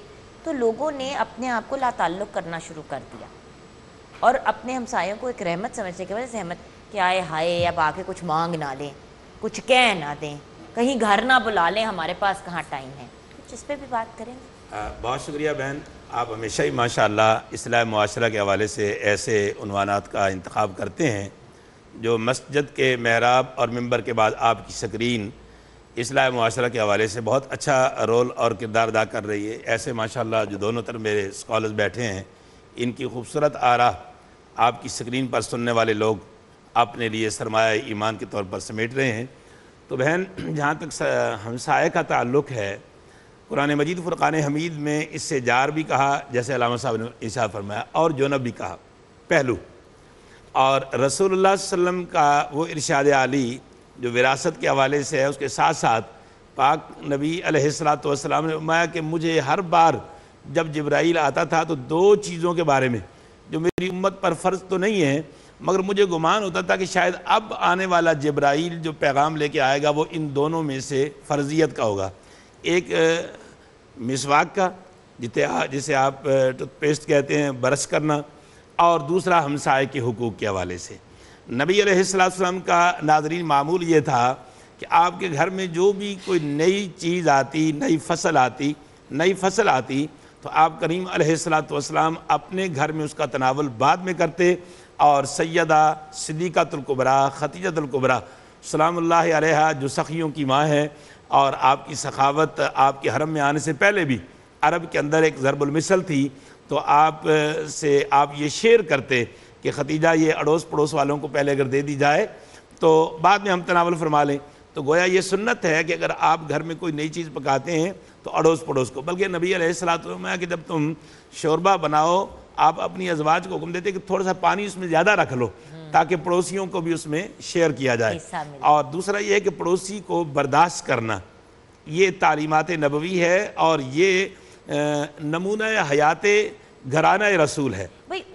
تو لوگوں نے اپنے آپ کو لا تعلق کرنا شروع کر دیا اور اپنے ہمسایوں کو ایک رحمت سمجھنے کے وجہ سے رحمت کہ آئے ہائے اب آ کے کچھ مانگ نہ لیں، کچھ کہہ نہ دیں، کہیں گھر نہ بلا لیں، ہمارے پاس کہاں ٹائم ہے، کچھ اس پہ بھی بات کریں گے؟ بہت شکریہ بہن، آپ ہمیشہ ہی ماشاءاللہ اصلاح معاشرہ کے حوالے سے ایسے عنوانات کا انتخاب کرتے ہیں جو مسجد کے محراب اور ممبر کے بعد آپ کی سکرین اصلاح معاشرہ کے حوالے سے بہت اچھا رول اور کردار ادا کر رہی ہے۔ ایسے ماشاءاللہ جو دونوں طرف میرے اسکالرز بیٹھے ہیں، ان کی خوبصورت آراء آپ کی سکرین پر سننے والے لوگ اپنے لیے سرمایہ ایمان کے طور پر سمیٹ رہے ہیں۔ تو بہن، جہاں تک ہمسائے کا تعلق ہے، قرآن مجید فرقان حمید میں اس سے جار بھی کہا، جیسے علامہ صاحب نے ارشاد فرمایا، اور جونب بھی کہا، پہلو، اور رسول اللہ صلی اللہ علیہ وسلم کا وہ ارشاد عالی جو وراثت کے حوالے سے ہے، اس کے ساتھ ساتھ پاک نبی علیہ السلام نے فرمایا کہ مجھے ہر بار جب جبرائیل آتا تھا تو دو چیزوں کے بارے میں جو میری امت پر فرض تو نہیں ہے، مگر مجھے گمان ہوتا تھا کہ شاید اب آنے والا جبرائیل جو پیغام لے کے آئے گا وہ ان دونوں میں سے فرضیت کا ہوگا۔ ایک مسواک کا جسے آپ ٹوتھ پیسٹ کہتے ہیں، برش کرنا، اور دوسرا ہمسائے کے حقوق کے حوالے سے۔ نبی علیہ السلام کا ناظرین معمول یہ تھا کہ آپ کے گھر میں جو بھی کوئی نئی چیز آتی، نئی فصل آتی تو آپ کریم علیہ السلام اپنے گھر میں اس کا تناول بعد میں کرتے، اور سیدہ صدیقۃ الکبریٰ خدیجۃ الکبریٰ سلام اللہ علیہا جو سخیوں کی ماں ہے، اور آپ کی سخاوت آپ کے حرم میں آنے سے پہلے بھی عرب کے اندر ایک ضرب المثل تھی، تو آپ سے آپ یہ شیئر کرتے کہ خدیجہ یہ اڑوس پڑوس والوں کو پہلے اگر دے دی جائے تو بعد میں ہم تناول فرما لیں۔ تو گویا یہ سنت ہے کہ اگر آپ گھر میں کوئی نئی چیز پکاتے ہیں تو اڑوس پڑوس کو، بلکہ نبی علیہ السلام کہ جب تم شوربہ بناؤ آپ اپنی ازواج کو حکم دیتے کہ تھوڑا سا پانی اس میں زیادہ رکھ لو تاکہ پڑوسیوں کو بھی اس میں شیئر کیا جائے۔ اور دوسرا یہ ہے کہ پڑوسی کو برداشت کرنا، یہ تعلیمات نبوی ہے اور یہ نمونہ حیات گھرانہ رسول ہے۔ بھئی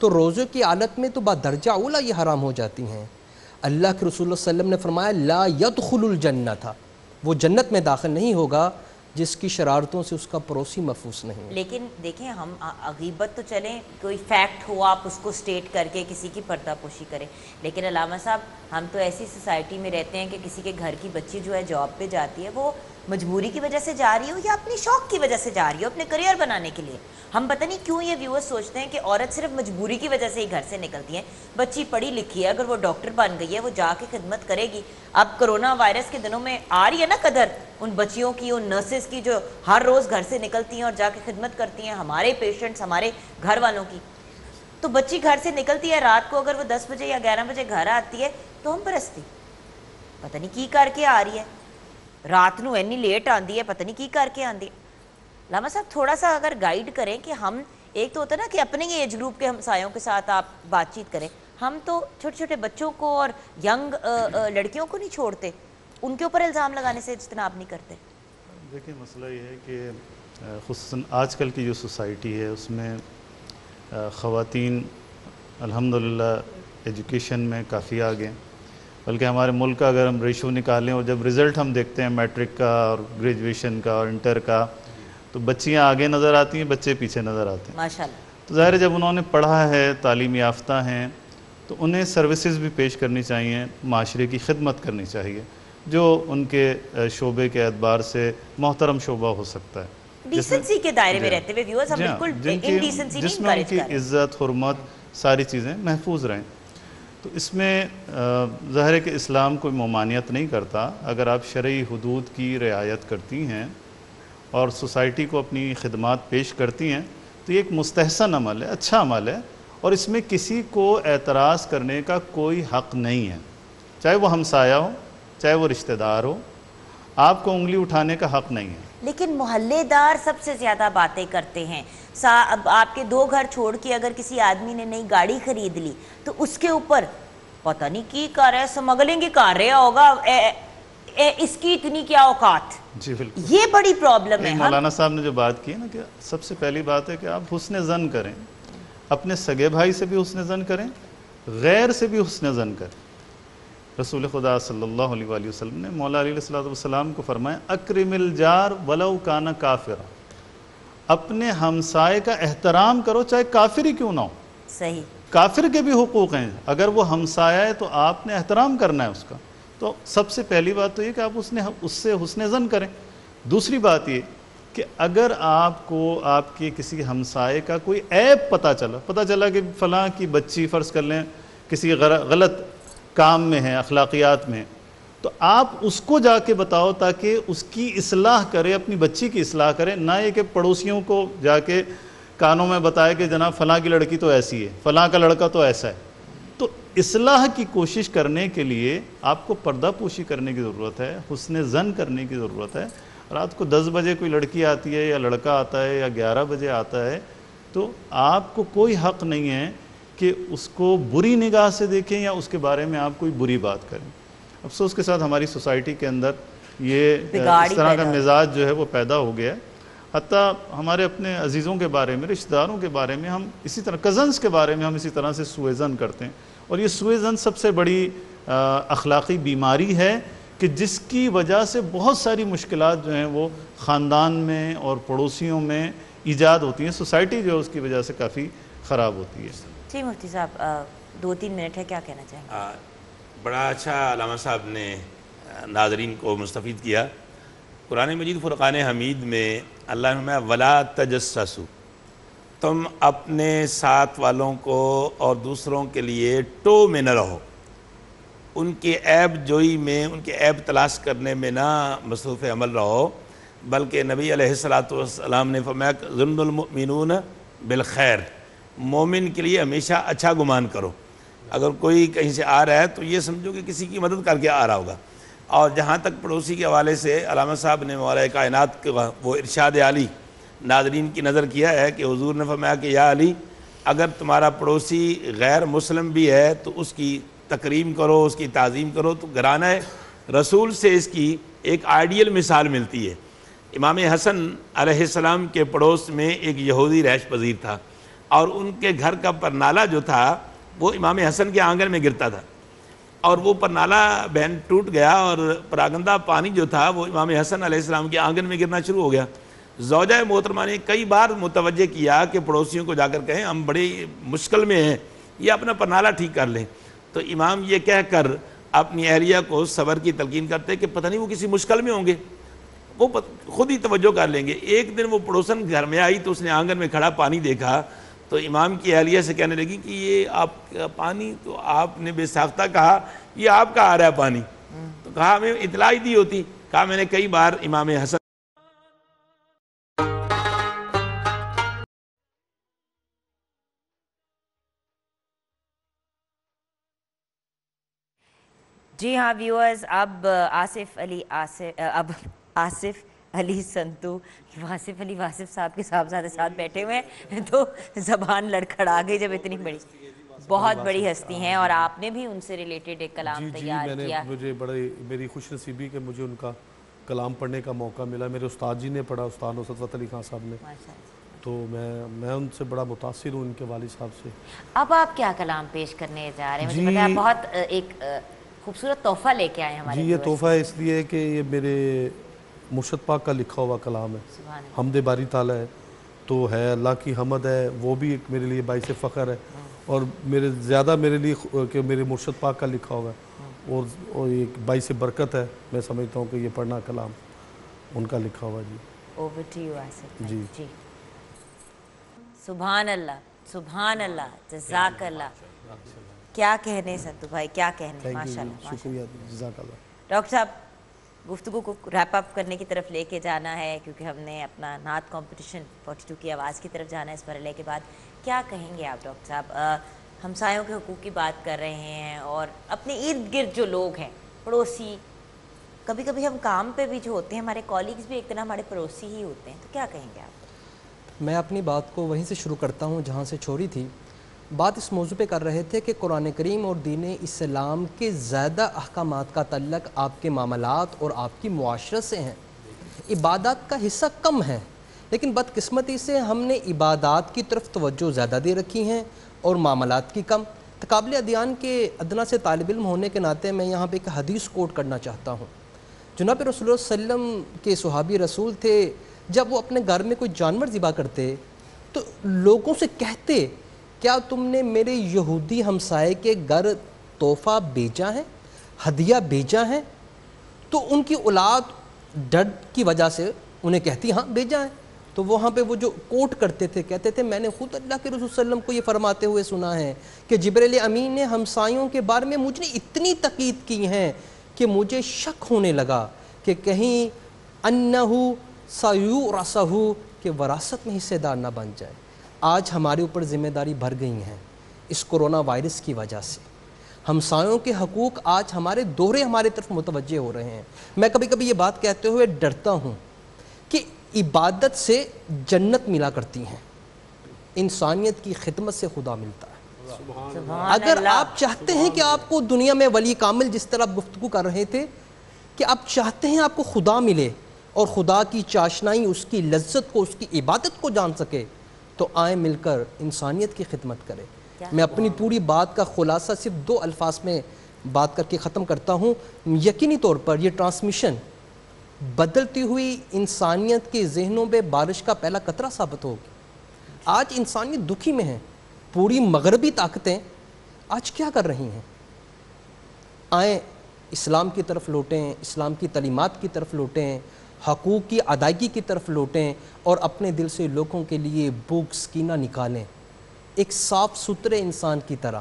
تو روزے کی حالت میں تو بدرجہ اولا یہ حرام ہو جاتی ہیں۔ اللہ کے رسول اللہ صلی اللہ علیہ وسلم نے فرمایا لا يدخل الجنت، وہ جنت میں داخل نہیں ہوگا جس کی شرارتوں سے اس کا پڑوسی محفوظ نہیں۔ لیکن دیکھیں ہم غیبت تو چلیں کوئی فیکٹ ہو آپ اس کو سٹیٹ کر کے کسی کی پردہ پوشی کریں، لیکن علامہ صاحب ہم تو ایسی سوسائٹی میں رہتے ہیں کہ کسی کے گھر کی بچی جو ہے جاب پہ جاتی ہے وہ مجبوری کی وجہ سے جا رہی ہو یا اپنی شوق کی وجہ سے جا رہی ہو اپنے کریئر بنانے کے لیے۔ ہم پتہ نہیں کیوں یہ ویورز سوچتے ہیں کہ عورت صرف مجبوری کی وجہ سے ہی گھر سے نکلتی ہے۔ بچی پڑھی لکھی ہے، اگر وہ ڈاکٹر بن گئی ہے وہ جا کے خدمت کرے گی۔ اب کرونا وائرس کے دنوں میں آ رہی ہے نا قدر ان بچیوں کی، ان نرسز کی جو ہر روز گھر سے نکلتی ہیں اور جا کے خدمت کرتی ہیں، ہمارے پیشنٹس، ہمارے گھر والوں کی۔ تو بچی گھر سے نکلتی ہے رات کو، اگر وہ 10 بجے یا 11 بجے گھر آتی ہے تو ہم پرستی پتہ نہیں کی کر کے آ رہی ہے، رات نو اینی لیٹ آندی ہے، پتہ نہیں کی کر کے آندی ہے۔ علامہ صاحب تھوڑا سا اگر گائیڈ کریں کہ ہم، ایک تو ہوتا ہے نا کہ اپنے ایج گروپ کے ہمسایوں کے ساتھ آپ بات چیت کریں، ہم تو چھوٹے چھوٹے بچوں کو اور ینگ لڑکیوں کو نہیں چھوڑتے، ان کے اوپر الزام لگانے سے اجتناب نہیں کرتے۔ دیکھیں مسئلہ یہ ہے کہ خصوصاً آج کل کی جو سوسائٹی ہے اس میں خواتین الحمدللہ ایجوکیشن میں کافی آگے ہیں، بلکہ ہمارے ملک کا اگر ہم ریشو نکالیں اور جب رزلٹ ہم دیکھتے ہیں میٹرک کا اور گریجویشن کا اور انٹر کا، تو بچیاں آگے نظر آتی ہیں، بچے پیچھے نظر آتے ہیں ماشاءاللہ۔ تو ظاہر ہے جب انہوں نے پڑھا ہے، تعلیم یافتہ ہیں، تو انہیں سروسز بھی پیش کرنی چاہیے، معاشرے کی خدمت کرنی چاہیے، جو ان کے شعبے کے اعتبار سے محترم شعبہ ہو سکتا ہے، ڈیسنسی کے دائرے میں رہتے ہوئے ویورز ہم بالکل انڈیسنسی نہیں جس میں ان انکریج کی کر رہے۔ عزت، حرمت، ساری چیزیں محفوظ رہیں۔ تو اس میں ظاہر ہے کہ اسلام کوئی ممانعت نہیں کرتا، اگر آپ شرعی حدود کی رعایت کرتی ہیں اور سوسائٹی کو اپنی خدمات پیش کرتی ہیں تو یہ ایک مستحسن عمل ہے، اچھا عمل ہے، اور اس میں کسی کو اعتراض کرنے کا کوئی حق نہیں ہے، چاہے وہ ہمسایہ ہو، چاہے وہ رشتہ دار ہو، آپ کو انگلی اٹھانے کا حق نہیں ہے۔ لیکن محلے دار سب سے زیادہ باتیں کرتے ہیں۔ اب آپ کے 2 گھر چھوڑ کے اگر کسی آدمی نے نئی گاڑی خرید لی تو اس کے اوپر پتہ نہیں کی کر رہا ہے، سمگلنگ کر رہا ہوگا، اس کی اتنی کیا اوقات۔ جی بالکل، یہ بڑی پرابلم ہے۔ مولانا صاحب نے جو بات کی ہے نا کہ سب سے پہلی بات ہے کہ آپ حسن ظن کریں، اپنے سگے بھائی سے بھی حسن ظن کریں، غیر سے بھی حسن ظن کریں۔ رسول خدا صلی اللہ علیہ وآلہ وسلم نے مولا علیہ السلام کو فرمایا اکرم الجار ولو کان کافرا، اپنے ہمسائے کا احترام کرو چاہے کافر ہی کیوں نہ ہو۔ صحیح، کافر کے بھی حقوق ہیں، اگر وہ ہمسایہ ہے تو آپ نے احترام کرنا ہے اس کا۔ تو سب سے پہلی بات تو یہ کہ آپ اس سے حسن ظن کریں۔ دوسری بات یہ کہ اگر آپ کو آپ کے کسی ہمسائے کا کوئی عیب پتہ چلا کہ فلاں کی بچی فرض کر لیں کسی غلط کام میں ہے، اخلاقیات میں، تو آپ اس کو جا کے بتاؤ تاکہ اس کی اصلاح کرے، اپنی بچی کی اصلاح کرے، نہ یہ کہ پڑوسیوں کو جا کے کانوں میں بتائے کہ جناب فلاں کی لڑکی تو ایسی ہے، فلاں کا لڑکا تو ایسا ہے۔ تو اصلاح کی کوشش کرنے کے لیے آپ کو پردہ پوشی کرنے کی ضرورت ہے، حسن ظن کرنے کی ضرورت ہے۔ رات کو 10 بجے کوئی لڑکی آتی ہے یا لڑکا آتا ہے یا 11 بجے آتا ہے تو آپ کو کوئی حق نہیں ہے کہ اس کو بری نگاہ سے دیکھیں یا اس کے بارے میں آپ کوئی بری بات کریں۔ افسوس کے ساتھ ہماری سوسائٹی کے اندر یہ اس طرح کا مزاج جو ہے وہ پیدا ہو گیا ہے، حتیٰ ہمارے اپنے عزیزوں کے بارے میں، رشتہ داروں کے بارے میں ہم اسی طرح، کزنس کے بارے میں ہم اسی طرح سے سوء ظن کرتے ہیں، اور یہ سوء ظن سب سے بڑی اخلاقی بیماری ہے کہ جس کی وجہ سے بہت ساری مشکلات جو ہیں وہ خاندان میں اور پڑوسیوں میں ایجاد ہوتی ہیں، سوسائٹی جو ہے اس کی وجہ سے کافی خراب ہوتی ہے۔ جی مفتی صاحب 2-3 منٹ ہے، کیا کہنا چاہیں گے؟ بڑا اچھا علامہ صاحب نے ناظرین کو مستفید کیا۔ قرآن مجید فرقان حمید میں اللہ نے فرمایا وَلَا تَجَسَّسُوا، تم اپنے ساتھ والوں کو اور دوسروں کے لیے ٹو میں نہ رہو، ان کے عیب جوئی میں، ان کے عیب تلاش کرنے میں نہ مصروف عمل رہو، بلکہ نبی علیہ السلام نے فرمایا ظن المؤمنون بالخیر، مومن کے لیے ہمیشہ اچھا گمان کرو۔ اگر کوئی کہیں سے آ رہا ہے تو یہ سمجھو کہ کسی کی مدد کر کے آ رہا ہوگا۔ اور جہاں تک پڑوسی کے حوالے سے علامہ صاحب نے مولا کائنات کا وہ ارشاد عالی ناظرین کی نظر کیا ہے کہ حضور نے فرمایا کہ یا علی، اگر تمہارا پڑوسی غیر مسلم بھی ہے تو اس کی تکریم کرو، اس کی تعظیم کرو۔ تو گھرانہ رسول سے اس کی ایک آئیڈیل مثال ملتی ہے۔ امام حسن علیہ السلام کے پڑوس میں ایک یہودی رہائش پذیر تھا، اور ان کے گھر کا پرنالہ جو تھا وہ امام حسن کے آنگن میں گرتا تھا، اور وہ پرنالہ بہن ٹوٹ گیا اور پراگندہ پانی جو تھا وہ امام حسن علیہ السلام کے آنگن میں گرنا شروع ہو گیا۔ زوجہ محترمہ نے کئی بار متوجہ کیا کہ پڑوسیوں کو جا کر کہیں ہم بڑی مشکل میں ہیں، یہ اپنا پرنالہ ٹھیک کر لیں، تو امام یہ کہہ کر اپنی اہلیہ کو صبر کی تلقین کرتے کہ پتہ نہیں وہ کسی مشکل میں ہوں گے، وہ خود ہی توجہ کر لیں گے۔ ایک دن وہ پڑوسن گھر میں آئی تو اس نے آنگن میں کھڑا پانی دیکھا، تو امام کی اہلیہ سے کہنے لگی کہ یہ آپ کا پانی، تو آپ نے بے ساختہ کہا یہ آپ کا آ رہا ہے پانی، تو کہا ہمیں اطلاع ہی دی ہوتی، کہا میں نے کئی بار امام حسن جی ہاں ویورز، اب آصف علی سنتو، واصف علی واصف صاحب کے صاحبزادے ساتھ بیٹھے ہوئے ہیں تو زبان لڑکھڑا گئی جب اتنی بڑی بہت بڑی ہستی ہیں، اور آپ نے بھی ان سے ریلیٹڈ ایک کلام تیار کیا۔ مجھے میری خوش نصیبی کہ مجھے ان کا کلام پڑھنے کا موقع ملا، میرے استاد جی نے پڑھا، استاد نصرت علی خان صاحب نے، تو میں ان سے بڑا متاثر ہوں، ان کے والد صاحب سے۔ اب آپ کیا کلام پیش کرنے جا رہے ہیں؟ مجھے پتا ہے بہت ایک خوبصورت تحفہ لے کے آئے ہیں ہمارے۔ جی یہ تحفہ اس لیے ہے کہ یہ میرے مرشد پاک کا لکھا ہوا کلام ہے، حمد باری تعالیٰ ہے، تو ہے اللہ کی حمد ہے، وہ بھی ایک میرے لیے باعث فخر ہے، اور زیادہ میرے لیے کہ میرے مرشد پاک کا لکھا ہوا ہے، اور ایک باعث برکت ہے، میں سمجھتا ہوں کہ یہ پڑھنا کلام ان کا لکھا ہوا۔ G over to you Asif. جی سبحان اللہ، سبحان اللہ، جزاک اللہ، کیا کہنے سنتو بھائی، کیا کہنے، ماشاءاللہ۔ شکریہ، جزاک اللہ۔ ڈاکٹر صاحب گفتگو کو ریپ اپ کرنے کی طرف لے کے جانا ہے، کیونکہ ہم نے اپنا نعت کمپٹیشن 42 کی آواز کی طرف جانا ہے اس مرحلے کے بعد۔ کیا کہیں گے آپ ڈاکٹر صاحب؟ ہمسایوں کے حقوق کی بات کر رہے ہیں، اور اپنے ارد گرد جو لوگ ہیں، پڑوسی، کبھی کبھی ہم کام پہ بھی جو ہوتے ہیں ہمارے کولیگز بھی ایک طرح ہمارے پڑوسی ہی ہوتے ہیں، تو کیا کہیں گے آپ؟ میں اپنی بات کو وہیں سے شروع کرتا ہوں جہاں سے چھوڑی تھی۔ بات اس موضوع پہ کر رہے تھے کہ قرآن کریم اور دین اسلام کے زیادہ احکامات کا تعلق آپ کے معاملات اور آپ کی معاشرت سے ہیں، عبادات کا حصہ کم ہے، لیکن بدقسمتی سے ہم نے عبادات کی طرف توجہ زیادہ دے رکھی ہیں اور معاملات کی کم۔ تقابل ادیان کے ادنا سے طالب علم ہونے کے ناطے میں یہاں پہ ایک حدیث کوٹ کرنا چاہتا ہوں۔ جناب رسول اللہ صلی اللہ علیہ وسلم کے صحابی رسول تھے، جب وہ اپنے گھر میں کوئی جانور ذبح کرتے تو لوگوں سے کہتے کیا تم نے میرے یہودی ہمسائے کے گھر تحفہ بھیجا ہے، ہدیہ بھیجا ہے؟ تو ان کی اولاد ڈر کی وجہ سے انہیں کہتی ہاں بھیجا ہے، تو وہاں پہ وہ جو کوٹ کرتے تھے کہتے تھے میں نے خود اللہ کے رسول صلی اللہ علیہ وسلم کو یہ فرماتے ہوئے سنا ہے کہ جبریل امین نے ہمسایوں کے بارے میں مجھ نے اتنی تقید کی ہیں کہ مجھے شک ہونے لگا کہ کہیں انہو سیورثہ کہ وراثت میں حصے دار نہ بن جائے۔ آج ہمارے اوپر ذمہ داری بھر گئی ہیں اس کرونا وائرس کی وجہ سے، ہمسایوں کے حقوق آج ہمارے دورے ہمارے طرف متوجہ ہو رہے ہیں۔ میں کبھی کبھی یہ بات کہتے ہوئے ڈرتا ہوں کہ عبادت سے جنت ملا کرتی ہیں، انسانیت کی خدمت سے خدا ملتا ہے۔ اگر آپ چاہتے ہیں کہ آپ کو دنیا میں ولی کامل، جس طرح آپ گفتگو کر رہے تھے کہ آپ چاہتے ہیں آپ کو خدا ملے اور خدا کی چاشنائی، اس کی لذت کو، اس کی عبادت کو جان سکے، تو آئیں مل کر انسانیت کی خدمت کریں۔ میں اپنی پوری بات کا خلاصہ صرف 2 الفاظ میں بات کر کے ختم کرتا ہوں۔ یقینی طور پر یہ ٹرانسمیشن بدلتی ہوئی انسانیت کے ذہنوں میں بارش کا پہلا قطرہ ثابت ہوگی۔ آج انسانیت دکھی میں ہے، پوری مغربی طاقتیں آج کیا کر رہی ہیں؟ آئیں اسلام کی طرف لوٹیں، اسلام کی تعلیمات کی طرف لوٹیں، حقوق کی ادائیگی کی طرف لوٹیں، اور اپنے دل سے لوگوں کے لیے بھوک سکینہ نکالیں، ایک صاف ستھرے انسان کی طرح،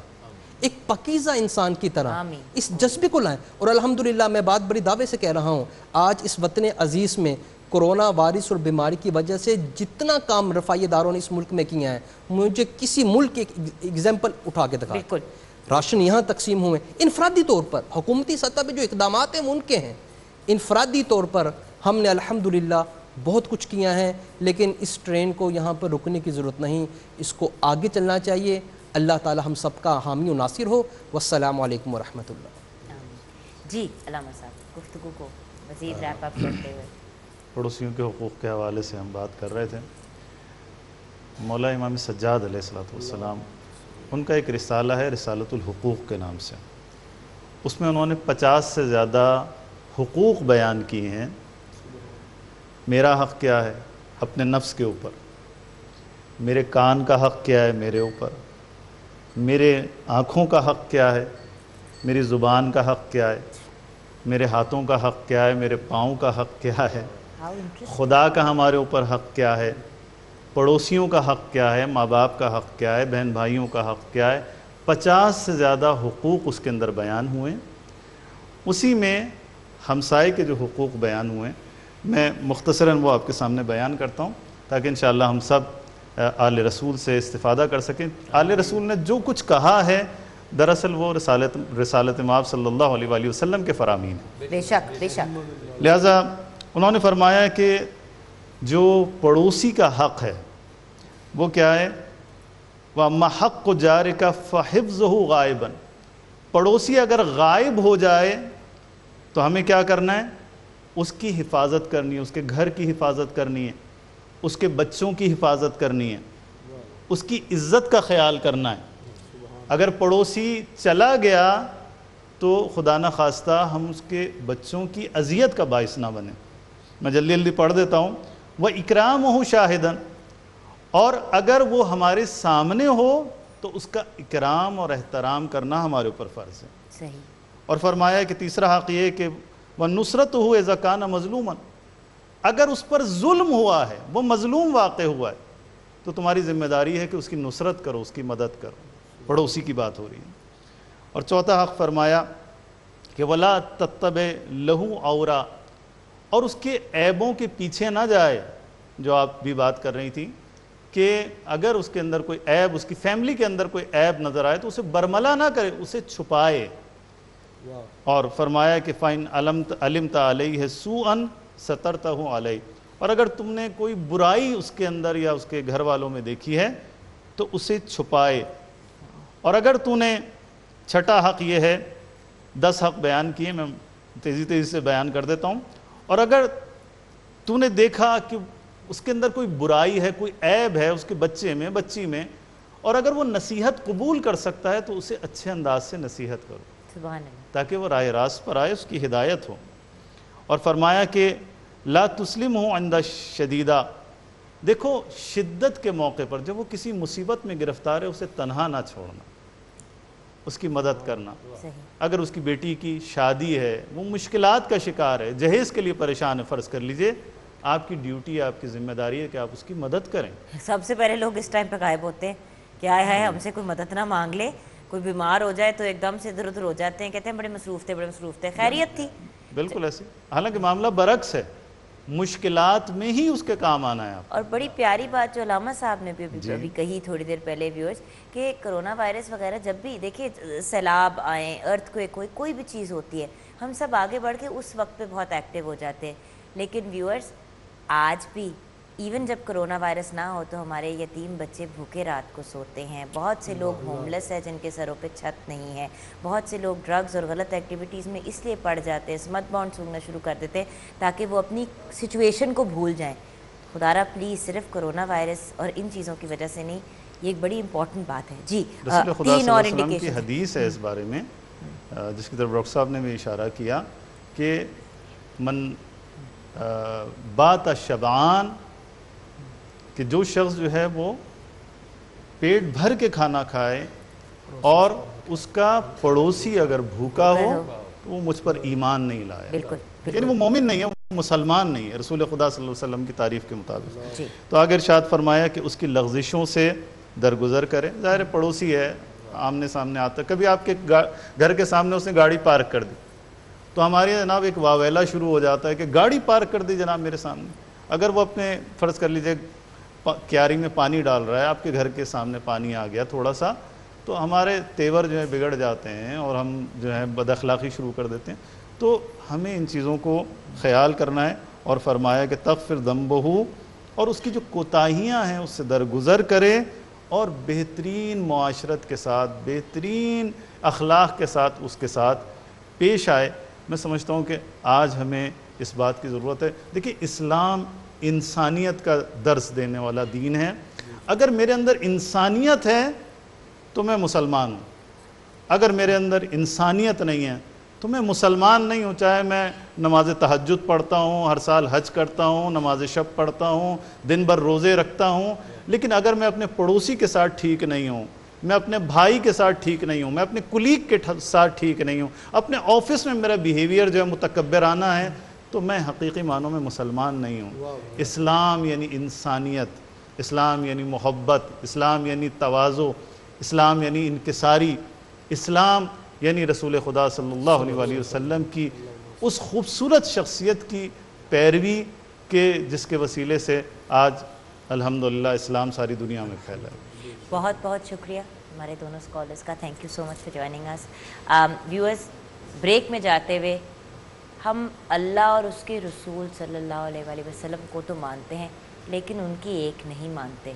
ایک پاکیزہ انسان کی طرح اس جذبے کو لائیں۔ اور الحمدللہ میں بات بڑی دعوے سے کہہ رہا ہوں، آج اس وطن عزیز میں کرونا وائرس اور بیماری کی وجہ سے جتنا کام رفائی اداروں نے اس ملک میں کیا ہے، مجھے کسی ملک کے ایگزامپل اٹھا کے دکھا۔ بالکل راشن یہاں تقسیم ہوئے، انفرادی طور پر حکومتی سطح پہ جو اقدامات ہیں وہ ان کے ہیں، انفرادی طور پر ہم نے الحمدللہ بہت کچھ کیا ہے، لیکن اس ٹرین کو یہاں پر رکنے کی ضرورت نہیں، اس کو آگے چلنا چاہیے۔ اللہ تعالی ہم سب کا حامی و ناصر ہو۔ والسلام علیکم ورحمۃ اللہ۔ جی علامہ صاحب گفتگو کو مزید ریپ اپ کرتے ہوئے، پڑوسیوں کے حقوق کے حوالے سے ہم بات کر رہے تھے۔ مولا امام سجاد علیہ السلام، ان کا ایک رسالہ ہے رسالۃ الحقوق کے نام سے. اس میں انہوں نے 50 سے زیادہ حقوق بیان کیے ہیں. میرا حق کیا ہے اپنے نفس کے اوپر، میرے کان کا حق کیا ہے میرے اوپر، میرے آنکھوں کا حق کیا ہے، میری زبان کا حق کیا ہے، میرے ہاتھوں کا حق کیا ہے، میرے پاؤں کا حق کیا ہے، خدا کا ہمارے اوپر حق کیا ہے، پڑوسیوں کا حق کیا ہے، ماں باپ کا حق کیا ہے، بہن بھائیوں کا حق کیا ہے. 50 سے زیادہ حقوق اس کے اندر بیان ہوئے. اسی میں ہمسائے کے جو حقوق بیان ہوئے میں مختصراً وہ آپ کے سامنے بیان کرتا ہوں تاکہ انشاءاللہ ہم سب آل رسول سے استفادہ کر سکیں. آل رسول نے جو کچھ کہا ہے دراصل وہ رسالت مآب صلی اللہ علیہ وآلہ وسلم کے فرامین ہیں. بے شک بے شک. لہٰذا انہوں نے فرمایا کہ جو پڑوسی کا حق ہے وہ کیا ہے؟ وَأَمَّا حَقُّ جَارِكَ فَحِفْظُهُ غَائِبًا. پڑوسی اگر غائب ہو جائے تو ہمیں کیا کرنا ہے؟ اس کی حفاظت کرنی ہے، اس کے گھر کی حفاظت کرنی ہے، اس کے بچوں کی حفاظت کرنی ہے، اس کی عزت کا خیال کرنا ہے. اگر پڑوسی چلا گیا تو خدا نہ خواستہ ہم اس کے بچوں کی اذیت کا باعث نہ بنیں. میں جلدی جلدی پڑھ دیتا ہوں. وَإِكْرَامُهُ شَاهِدًا. اور اگر وہ ہمارے سامنے ہو تو اس کا اکرام اور احترام کرنا ہمارے اوپر فرض ہے. صحیح. اور فرمایا کہ تیسرا حق یہ کہ وَنُصْرَتُهُ إِذَا كَانَ مَظْلُومًا. اگر اس پر ظلم ہوا ہے، وہ مظلوم واقع ہوا ہے تو تمہاری ذمہ داری ہے کہ اس کی نصرت کرو، اس کی مدد کرو. پڑوسی کی بات ہو رہی ہے. اور چوتھا حق فرمایا کہ وَلَا تَتَّبِعْ لَهُ عَوْرًا. اور اس کے عیبوں کے پیچھے نہ جائے. جو آپ بھی بات کر رہی تھی کہ اگر اس کے اندر کوئی عیب، اس کی فیملی کے اندر کوئی عیب نظر آئے تو اسے برملا نہ کرے، اسے چھپائے. اور فرمایا کہ فَإِنْ عَلِمْتَ عَلَيْهِ سُوءًا سَتَرْتَهُ عَلَيْهِ. اور اگر تم نے کوئی برائی اس کے اندر یا اس کے گھر والوں میں دیکھی ہے تو اسے چھپائے. اور اگر تو نے چھٹا حق یہ ہے، 10 حق بیان کیے، میں تیزی سے بیان کر دیتا ہوں. اور اگر تو نے دیکھا کہ اس کے اندر کوئی برائی ہے، کوئی عیب ہے اس کے بچے میں، بچی میں، اور اگر وہ نصیحت قبول کر سکتا ہے تو اسے اچھے انداز سے نصیحت کرو سبحان اللہ. تاکہ وہ راہ راست پر آئے، اس کی ہدایت ہو. اور فرمایا کہ لا تسلمہ عند شدیدہ. دیکھو شدت کے موقع پر جب وہ کسی مصیبت میں گرفتار ہے اسے تنہا نہ چھوڑنا، اس کی مدد کرنا. صحیح. اگر اس کی بیٹی کی شادی ہے، وہ مشکلات کا شکار ہے، جہیز کے لیے پریشان ہے، فرض کر لیجئے آپ کی ڈیوٹی، آپ کی ذمہ داری ہے کہ آپ اس کی مدد کریں. سب سے پہلے لوگ اس ٹائم پہ غائب ہوتے ہیں کہ آئے ہے ہم سے کوئی مدد نہ مانگ لے. کوئی بیمار ہو جائے تو ایک دم سے ادھر ادھر ہو جاتے ہیں، کہتے ہیں بڑے مصروف تھے. خیریت تھی. بالکل ایسے. حالانکہ معاملہ برعکس ہے، مشکلات میں ہی اس کے کام آنا ہے. اور بڑی پیاری بات جو علامہ صاحب نے بھی ابھی کہی تھوڑی دیر پہلے ویورز، کہ کرونا وائرس وغیرہ جب بھی دیکھیں سیلاب آئیں، ارتھ کوئی بھی چیز ہوتی ہے، ہم سب آگے بڑھ کے اس وقت پہ بہت ایکٹیو ہو جاتے ہیں. لیکن ویورز آج بھی ایون جب کرونا وائرس نہ ہو تو ہمارے یتیم بچے بھوکے رات کو سوتے ہیں. بہت سے لوگ ہوملیس ہیں جن کے سروں پہ چھت نہیں ہے. بہت سے لوگ ڈرگز اور غلط ایکٹیویٹیز میں اس لیے پڑ جاتے ہیں، اسمتھ باؤنڈ سونگنا شروع کر دیتے ہیں تاکہ وہ اپنی سچویشن کو بھول جائیں. خدارہ پلیز صرف کرونا وائرس اور ان چیزوں کی وجہ سے نہیں، یہ ایک بڑی امپورٹنٹ بات ہے. جی رسول خدا صلی اللہ علیہ وسلم کی حدیث ہے اس بارے میں جس کی طرف ڈاکٹر صاحب نے بھی اشارہ کیا کہ من بات شبعان، کہ جو شخص جو ہے وہ پیٹ بھر کے کھانا کھائے اور اس کا پڑوسی اگر بھوکا ہو تو وہ مجھ پر ایمان نہیں لایا. یعنی وہ مومن نہیں ہے، وہ مسلمان نہیں ہے رسول خدا صلی اللہ علیہ وسلم کی تعریف کے مطابق. تو آگے ارشاد فرمایا کہ اس کی لغزشوں سے درگزر کرے. ظاہر پڑوسی ہے، آمنے سامنے آتا ہے، کبھی آپ کے گھر کے سامنے اس نے گاڑی پارک کر دی تو ہمارے جناب ایک واویلا شروع ہو جاتا ہے کہ گاڑی پارک کر دی جناب میرے سامنے. اگر وہ اپنے فرض کر لیجئے کیاری میں پانی ڈال رہا ہے، آپ کے گھر کے سامنے پانی آ گیا تھوڑا سا، تو ہمارے تیور جو ہے بگڑ جاتے ہیں اور ہم جو ہے بد اخلاقی شروع کر دیتے ہیں. تو ہمیں ان چیزوں کو خیال کرنا ہے. اور فرمایا کہ تغفر ذنبہ، اور اس کی جو کوتاہیاں ہیں اس سے درگزر کرے اور بہترین معاشرت کے ساتھ، بہترین اخلاق کے ساتھ اس کے ساتھ پیش آئے. میں سمجھتا ہوں کہ آج ہمیں اس بات کی ضرورت ہے. دیکھیں اسلام انسانیت کا درس دینے والا دین ہے. اگر میرے اندر انسانیت ہے تو میں مسلمان ہوں، اگر میرے اندر انسانیت نہیں ہے تو میں مسلمان نہیں ہوں. چاہے میں نماز تہجد پڑھتا ہوں، ہر سال حج کرتا ہوں، نماز شب پڑھتا ہوں، دن بھر روزے رکھتا ہوں، لیکن اگر میں اپنے پڑوسی کے ساتھ ٹھیک نہیں ہوں، میں اپنے بھائی کے ساتھ ٹھیک نہیں ہوں، میں اپنے کلیگ کے ساتھ ٹھیک نہیں ہوں، اپنے آفس میں میرا بیہیویئر جو ہے متکبرانہ ہے، تو میں حقیقی معنوں میں مسلمان نہیں ہوں. اسلام یعنی انسانیت، اسلام یعنی محبت، اسلام یعنی تواضع، اسلام یعنی انکساری، اسلام یعنی رسول خدا صلی اللہ علیہ وآلہ وسلم کی اس خوبصورت شخصیت کی پیروی کے جس کے وسیلے سے آج الحمدللہ اسلام ساری دنیا میں پھیلا ہے. بہت بہت شکریہ ہمارے دونوں اسکالرس کا. Thank you so much for joining us. Viewers, break میں جاتے ہوئے ہم اللہ اور اس کے رسول صلی اللہ علیہ وآلہ وسلم کو تو مانتے ہیں، لیکن ان کی ایک نہیں مانتے.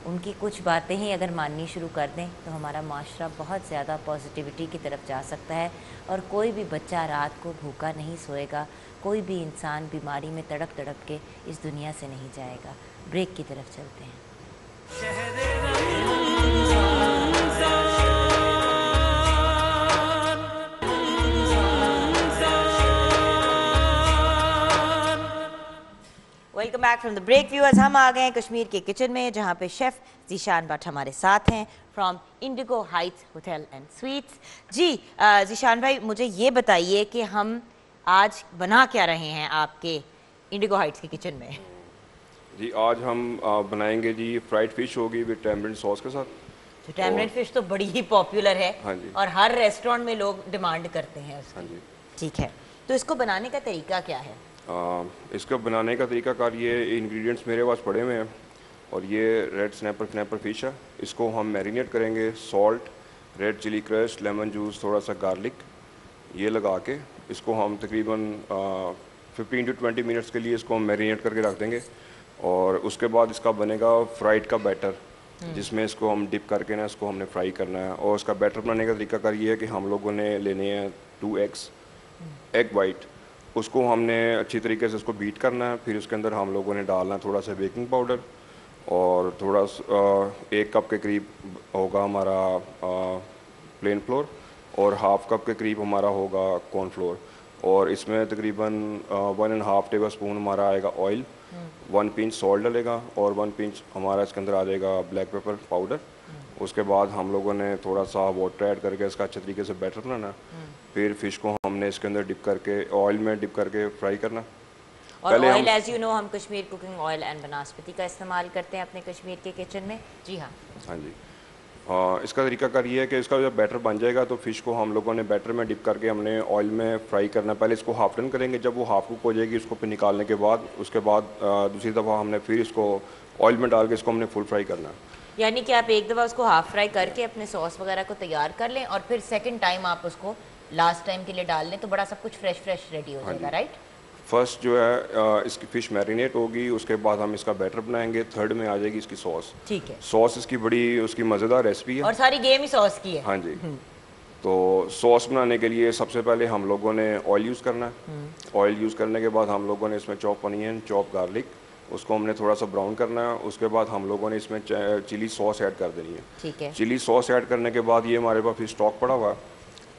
ان کی کچھ باتیں ہی اگر ماننی شروع کر دیں تو ہمارا معاشرہ بہت زیادہ پازیٹیوٹی کی طرف جا سکتا ہے، اور کوئی بھی بچہ رات کو بھوکا نہیں سوئے گا، کوئی بھی انسان بیماری میں تڑپ تڑپ کے اس دنیا سے نہیں جائے گا. بریک کی طرف چلتے ہیں. Welcome back from the break. Viewers, ہم آ گئے ہیں کشمیر کے کچن میں، جہاں پہ شیف ذیشان بٹ ہمارے ساتھ ہیں from Indigo Heights Hotel and Suites. جی ذیشان بھائی، مجھے یہ بتائیے کہ ہم آج بنا کیا رہے ہیں آپ کے انڈیگو ہائٹس کے کچن میں؟ جی آج ہم بنائیں گے جی فرائیڈ فش ہوگی وتھ ٹیمرنڈ ساس کے ساتھ. ٹیمرنڈ فش تو بڑی ہی پاپولر ہے ہاں جی، اور ہر ریسٹورینٹ میں لوگ ڈیمانڈ کرتے ہیں اس ہاں کی. جی. ٹھیک ہے، تو اس کو بنانے کا طریقہ کیا ہے؟ اس کا بنانے کا طریقہ کار یہ انگریڈینٹس میرے پاس پڑے ہوئے ہیں، اور یہ ریڈ سنیپر فش ہے. اس کو ہم میرینیٹ کریں گے، salt, red chilli crushed, lemon juice, تھوڑا سا گارلک، یہ لگا کے اس کو ہم تقریباً 15 to 20 منٹس کے لیے اس کو ہم میرینیٹ کر کے رکھ دیں گے. اور اس کے بعد اس کا بنے گا فرائیڈ کا بیٹر، جس میں اس کو ہم ڈپ کر کے نا اس کو ہم نے فرائی کرنا ہے. اور اس کا بیٹر بنانے کا طریقہ کار یہ ہے کہ ہم لوگوں نے لینے ہیں 2 ایگس، ایگ وائٹ، اس کو ہم نے اچھی طریقے سے اس کو بیٹ کرنا ہے. پھر اس کے اندر ہم لوگوں نے ڈالنا ہے تھوڑا سا بیکنگ پاؤڈر، اور تھوڑا 1 کپ کے قریب ہوگا ہمارا پلین فلور، اور 1/2 کپ کے قریب ہمارا ہوگا کارن فلور. اور اس میں تقریباً 1.5 ٹیبل اسپون ہمارا آئے گا آئل، 1 پنچ سالٹ ڈلے گا، اور 1 پنچ ہمارا اس کے اندر آ جائے گا بلیک پیپر پاؤڈر. اس کے بعد ہم لوگوں نے تھوڑا سا واٹر ایڈ کر کے اس کا اچھے طریقے سے بیٹر بنانا. پھر فش کو ہم نے اس کے اندر ڈپ کر کے آئل میں ڈپ کر کے فرائی کرنا. اور آئل ایز یو نو ہم Kashmir cooking oil and banaspati کا استعمال کرتے ہیں اپنے کشمیر کے کچن میں. جی ہاں. ہاں جی. اس کا طریقہ کار یہ ہے کہ اس کا جب بیٹر بن جائے گا تو فش کو ہم لوگوں نے بیٹر میں ڈپ کر کے ہم نے آئل میں فرائی کرنا. پہلے اس کو ہاف ڈن کریں گے، جب وہ ہاف کوک ہو جائے گی اس کو پھر نکالنے کے بعد اس کے بعد دوسری دفعہ ہم نے پھر اس کو آئل میں ڈال کے اس کو ہم نے فل فرائی کرنا. یعنی کہ آپ ایک دفعہ اس کو ہاف فرائی کر کے اپنے سوس وغیرہ کو تیار کر لیں، اور پھر سیکنڈ ٹائم آپ اس کو لاسٹ ٹائم کے لیے ڈال لیں تو بڑا سب کچھ فریش ریڈی ہو جائے گا. رائٹ. فرسٹ جو ہے اس کی فش میرینیٹ ہوگی، اس کے بعد ہم اس کا بیٹر بنائیں گے. تھرڈ میں آ جائے گی اس کی سوس. ٹھیک ہے. سوس اس کی بڑی اس کی مزیدار ریسپی ہے، اور ساری گیم ہی سوس کی ہے. ہاں جی. تو سوس بنانے کے لیے سب سے پہلے ہم لوگوں نے آئل یوز کرنا ہے. آئل یوز کرنے کے بعد ہم لوگوں نے اس میں چاپ انین، چاپ گارلک، اس کو ہم نے تھوڑا سا براؤن کرنا ہے. اس کے بعد ہم لوگوں نے اس میں چلی سوس ایڈ کر دینی ہے. ٹھیک ہے. چلی سوس ایڈ کرنے کے بعد یہ ہمارے پاس فش اسٹاک پڑا ہوا ہے.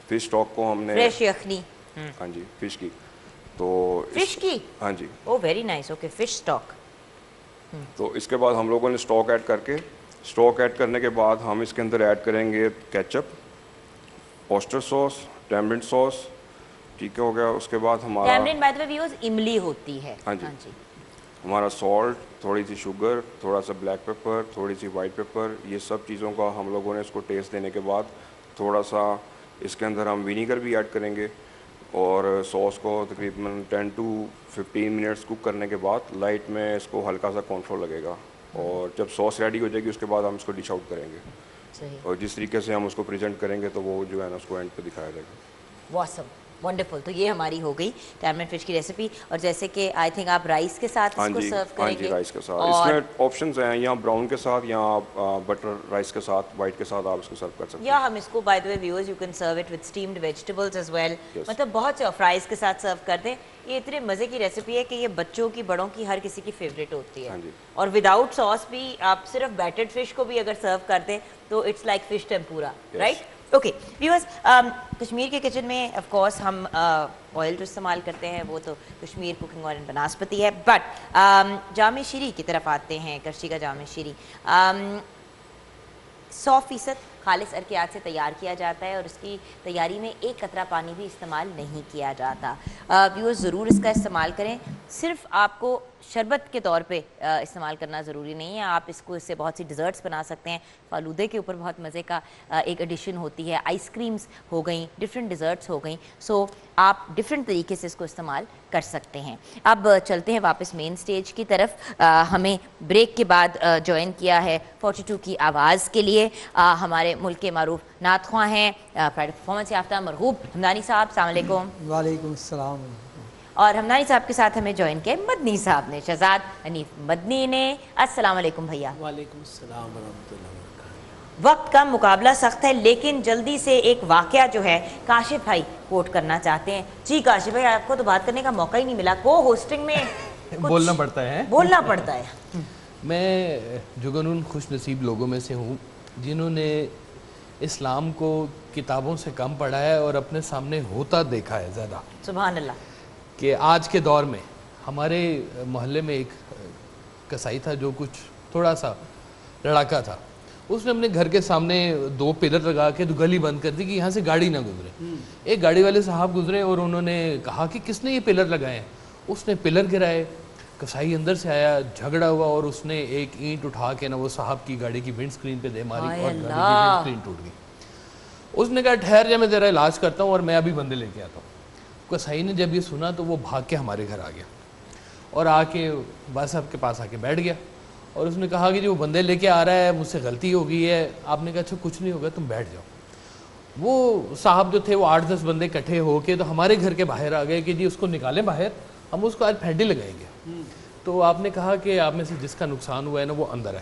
فش اسٹاک کو ہم نے فریش یخنی، ہاں جی، فش کی، تو فش کی، ہاں جی. Oh very nice. Okay, fish stock. تو اس کے بعد ہم لوگوں نے اسٹاک ایڈ کر کے، اسٹاک ایڈ کرنے کے بعد ہم اس کے اندر ایڈ کریں گے کیچپ، اوسٹر سوس، ٹیمرنڈ سوس. ٹھیک ہو گیا. اس کے بعد ہمارا ٹیمرنڈ بائی دی وے ویورز املی ہوتی ہے. ہاں جی. ہمارا سالٹ، تھوڑی سی شوگر، تھوڑا سا بلیک پیپر، تھوڑی سی وائٹ پیپر، یہ سب چیزوں کا ہم لوگوں نے اس کو ٹیسٹ دینے کے بعد تھوڑا سا اس کے اندر ہم وینیگر بھی ایڈ کریں گے. اور سوس کو تقریباً 10 to 15 منٹس کوک کرنے کے بعد لائٹ میں اس کو ہلکا سا کارن فلور لگے گا. اور جب سوس ریڈی ہو جائے گی اس کے بعد ہم اس کو ڈش آؤٹ کریں گے. اور جس طریقے سے ہم اس کو پریزنٹ کریں گے تو وہ جو ہے نا اس کو اینڈ پہ دکھایا جائے گا. واسم. ونڈرفل. تو یہ ہماری ہو گئی ٹیمرن فش کی ریسیپی. اور جیسے کہ آئی تھنک آپ رائس کے ساتھ اس کو سرو کریں گے. ہاں جی رائس کے ساتھ. اس میں آپشنز ہیں, یا براؤن کے ساتھ یا بٹر رائس کے ساتھ, وائٹ کے ساتھ آپ اس کو سرو کر سکتے ہیں. یا ہم اس کو by the way viewers you can serve it with steamed vegetables as well. مطلب بہت سے فرائز کے ساتھ سرو کر دیں. یہ اتنے مزے کی ریسیپی ہے کہ یہ بچوں کی بڑوں کی ہر کسی کی فیوریٹ ہوتی ہے. اور وداؤٹ ساس بھی آپ صرف بیٹڈ فش کو بھی اگر سرو کر دیں تو it's like fish tempura, right. Okay viewers, Kashmir کے کچن میں آف کورس ہم آئل جو استعمال کرتے ہیں وہ تو کشمیر کوکنگ آئل بناسپتی ہے. بٹ جامع شیری کی طرف آتے ہیں. کرچی کا جامع شیری 100% خالص ارکیات سے تیار کیا جاتا ہے اور اس کی تیاری میں ایک قطرہ پانی بھی استعمال نہیں کیا جاتا. ویورز ضرور اس کا استعمال کریں. صرف آپ کو شربت کے طور پہ استعمال کرنا ضروری نہیں ہے. آپ اس کو اس سے بہت سی ڈیزرٹس بنا سکتے ہیں. فالودے کے اوپر بہت مزے کا ایک ایڈیشن ہوتی ہے. آئس کریمز ہو گئیں, ڈفرینٹ ڈیزرٹس ہو گئیں. سو آپ ڈفرینٹ طریقے سے اس کو استعمال کر سکتے ہیں. اب چلتے ہیں واپس مین سٹیج کی طرف. ہمیں بریک کے بعد جوائن کیا ہے 42 کی آواز کے لیے ہمارے ملک کے معروف نعت خواں ہیں, پرفارمنس یافتہ مرغوب حمدانی صاحب. السلام علیکم. وعلیکم السلام. اور حمدانی صاحب کے ساتھ ہمیں جوائن کیا مدنی صاحب نے, شہزاد حنیف مدنی نے. السلام علیکم بھیا. وعلیکم السلام ورحمۃ اللہ وبرکاتہ. وقت کا مقابلہ سخت ہے لیکن جلدی سے ایک واقعہ جو ہے کاشف بھائی کوٹ کرنا چاہتے ہیں. جی کاشف بھائی, آپ کو تو بات کرنے کا موقع ہی نہیں ملا, کو ہوسٹنگ میں بولنا پڑتا ہے. بولنا پڑتا ہے. میں جگنون خوش نصیب لوگوں میں سے ہوں جنہوں نے اسلام کو کتابوں سے کم پڑھا ہے اور اپنے سامنے ہوتا دیکھا ہے زیادہ. سبحان اللہ. کہ آج کے دور میں ہمارے محلے میں ایک کسائی تھا جو کچھ تھوڑا سا لڑاکا تھا. اس نے اپنے گھر کے سامنے 2 پلر لگا کے تو گلی بند کر دی کہ یہاں سے گاڑی نہ گزرے. ایک گاڑی والے صاحب گزرے اور انہوں نے کہا کہ کس نے یہ پلر لگائے ہیں. اس نے پلر گرائے. کسائی اندر سے آیا, جھگڑا ہوا اور اس نے ایک اینٹ اٹھا کے نا وہ صاحب کی گاڑی کی ونڈ سکرین پہ دے ماری اور گاڑی کی ونڈ سکرین ٹوٹ گئی. اس نے کہا ٹھہر جا, میں تیرا علاج کرتا ہوں اور میں ابھی بندے لے کے آتا ہوں. کسائی نے جب یہ سنا تو وہ بھاگ کے ہمارے گھر آ گیا اور آ کے بادشاہ صاحب کے پاس آ کے بیٹھ گیا اور اس نے کہا کہ جو بندے لے کے آ رہا ہے مجھ سے غلطی ہو گئی ہے. آپ نے کہا اچھا کچھ نہیں ہوگا, تم بیٹھ جاؤ. وہ صاحب جو تھے وہ 8-10 بندے اکٹھے ہو کے تو ہمارے گھر کے باہر آ گئے کہ جی اس کو نکالیں باہر, ہم اس کو آج پھینڈی لگائیں گے. تو آپ نے کہا کہ آپ میں سے جس کا نقصان ہوا ہے نا وہ اندر ہے.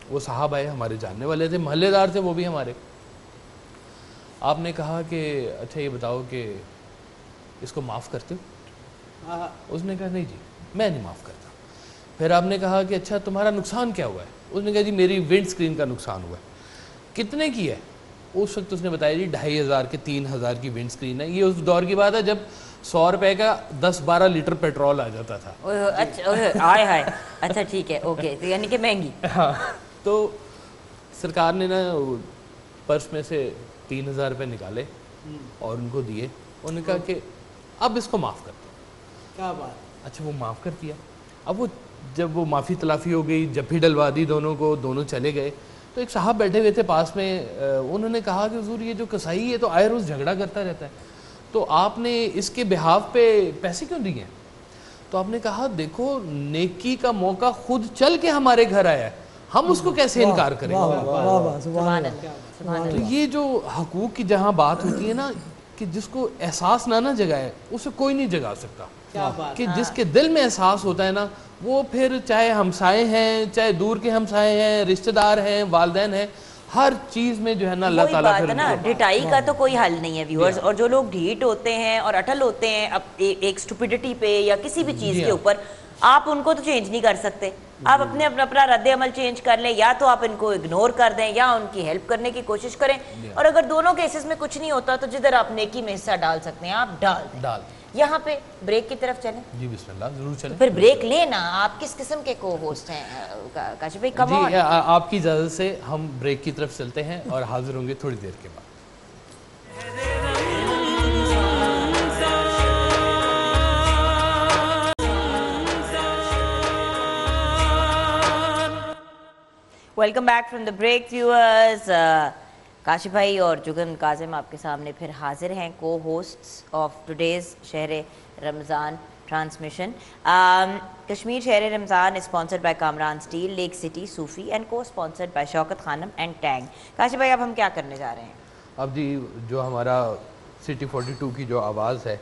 وہ صاحب آئے, ہمارے جاننے والے تھے, محلے دار تھے وہ بھی ہمارے. آپ نے کہا کہ اچھا یہ بتاؤ کہ اس کو معاف کرتے ہو؟ اس نے کہا نہیں جی میں نہیں معاف کرتا. پھر آپ نے کہا کہ اچھا تمہارا نقصان کیا ہوا ہے؟ اس نے کہا جی میری ونڈ سکرین کا نقصان ہوا ہے. کتنے کی ہے؟ اس وقت اس نے بتایا جی 2500 کی 3000 کی ونڈ سکرین ہے. یہ اس دور کی بات ہے جب 100 روپے کا 10-12 لیٹر پیٹرول آ جاتا تھا. اچھا ٹھیک ہے, اوکے, یعنی کہ مہنگی. ہاں, تو سرکار نے نا پرس میں سے 3000 روپے نکالے اور ان کو دیے. انہوں نے کہا کہ اب اس کو معاف کر دو. کیا بات. اچھا وہ معاف کر دیا. اب وہ جب وہ معافی تلافی ہو گئی, جب ڈلوا دی دونوں کو, دونوں چلے گئے تو ایک صاحب بیٹھے ہوئے تھے پاس میں. انہوں نے کہا کہ حضور یہ جو کسائی ہے تو آئے روز جھگڑا کرتا رہتا ہے, تو آپ نے اس کے بہاف پہ پیسے کیوں دیے ہیں؟ تو آپ نے کہا دیکھو نیکی کا موقع خود چل کے ہمارے گھر آیا ہے, ہم اس کو کیسے انکار کریں. تو یہ جو حقوق کی جہاں بات ہوتی ہے نا کہ جس کو احساس نہ جگائے اسے کوئی نہیں جگا سکتا. کہ جس کے دل میں احساس ہوتا ہے نا وہ پھر چاہے ہمسائے ہیں, چاہے دور کے ہمسائے ہیں, رشتہ دار ہیں, والدین ہیں, ہر چیز میں جو ہے نا اللہ تعالیٰ پھر نا ڈٹائی کا تو کوئی حل نہیں ہے ویورز. اور جو لوگ ڈھیٹ ہوتے ہیں اور اٹل ہوتے ہیں ایک سٹوپڈٹی پہ یا کسی بھی چیز کے اوپر, آپ ان کو تو چینج نہیں کر سکتے. آپ اپنا رد عمل چینج کر لیں, یا تو آپ ان کو اگنور کر دیں یا ان کی ہیلپ کرنے کی کوشش کریں. اور اگر دونوں کیسز میں کچھ نہیں ہوتا تو جدھر آپ نیکی میں حصہ ڈال سکتے ہیں آپ ڈال دیں. یہاں پہ بریک کی طرف چلیں. جی بسم اللہ, ضرور چلیں. پھر بریک لینا. آپ کس قسم کے کو ہوسٹ ہیں کاشف بھائی؟ کم آن. جی آپ کی اجازت سے ہم بریک کی طرف چلتے ہیں اور حاضر ہوں گے تھوڑی دیر کے بعد. Welcome back from the break viewers. Kashif بھائی اور جگن کاظم آپ کے سامنے پھر حاضر ہیں, کو ہوسٹس آف ٹوڈیز شہر رمضان ٹرانسمیشن. کشمیر شہر Ramzan is sponsored by Kamran steel, lake city, Sufi and کو sponsored by Shaukat Khanum and ٹینگ. کاشف بھائی اب ہم کیا کرنے جا رہے ہیں؟ اب جی جو ہمارا سٹی 42 کی جو آواز ہے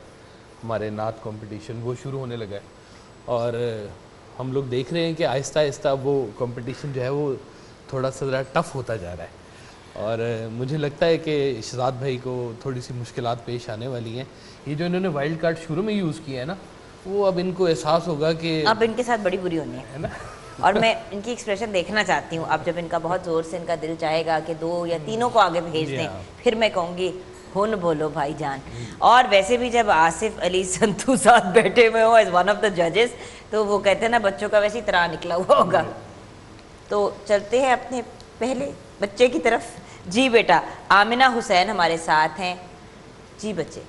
ہمارے نعت کمپٹیشن وہ شروع ہونے لگا ہے، اور ہم لوگ دیکھ رہے ہیں کہ آہستہ آہستہ وہ کمپٹیشن جو ہے وہ تھوڑا سا ذرا ٹف ہوتا جا رہا ہے، اور مجھے لگتا ہے کہ شہزاد بھائی کو تھوڑی سی مشکلات پیش آنے والی ہیں. یہ جو انہوں نے وائلڈ کارڈ شروع میں یوز کیا ہے نا، وہ اب ان کو احساس ہوگا کہ اب ان کے ساتھ بڑی بری ہونی ہے نا، اور میں ان کی ایکسپریشن دیکھنا چاہتی ہوں. اب جب ان کا بہت زور سے ان کا دل چاہے گا کہ 2 یا 3 کو آگے بھیج دیں، پھر میں کہوں گی ہن بولو بھائی جان. اور ویسے بھی جب آصف علی سنتو ساتھ بیٹھے ہوئے ہوں ایز ون آف دا ججز، تو وہ کہتے ہیں نا بچوں کا ویسے ہی طرح نکلا ہوا ہوگا. تو چلتے ہیں اپنے پہلے بچے کی طرف. جی بیٹا آمنہ حسین ہمارے ساتھ ہیں. جی بچے،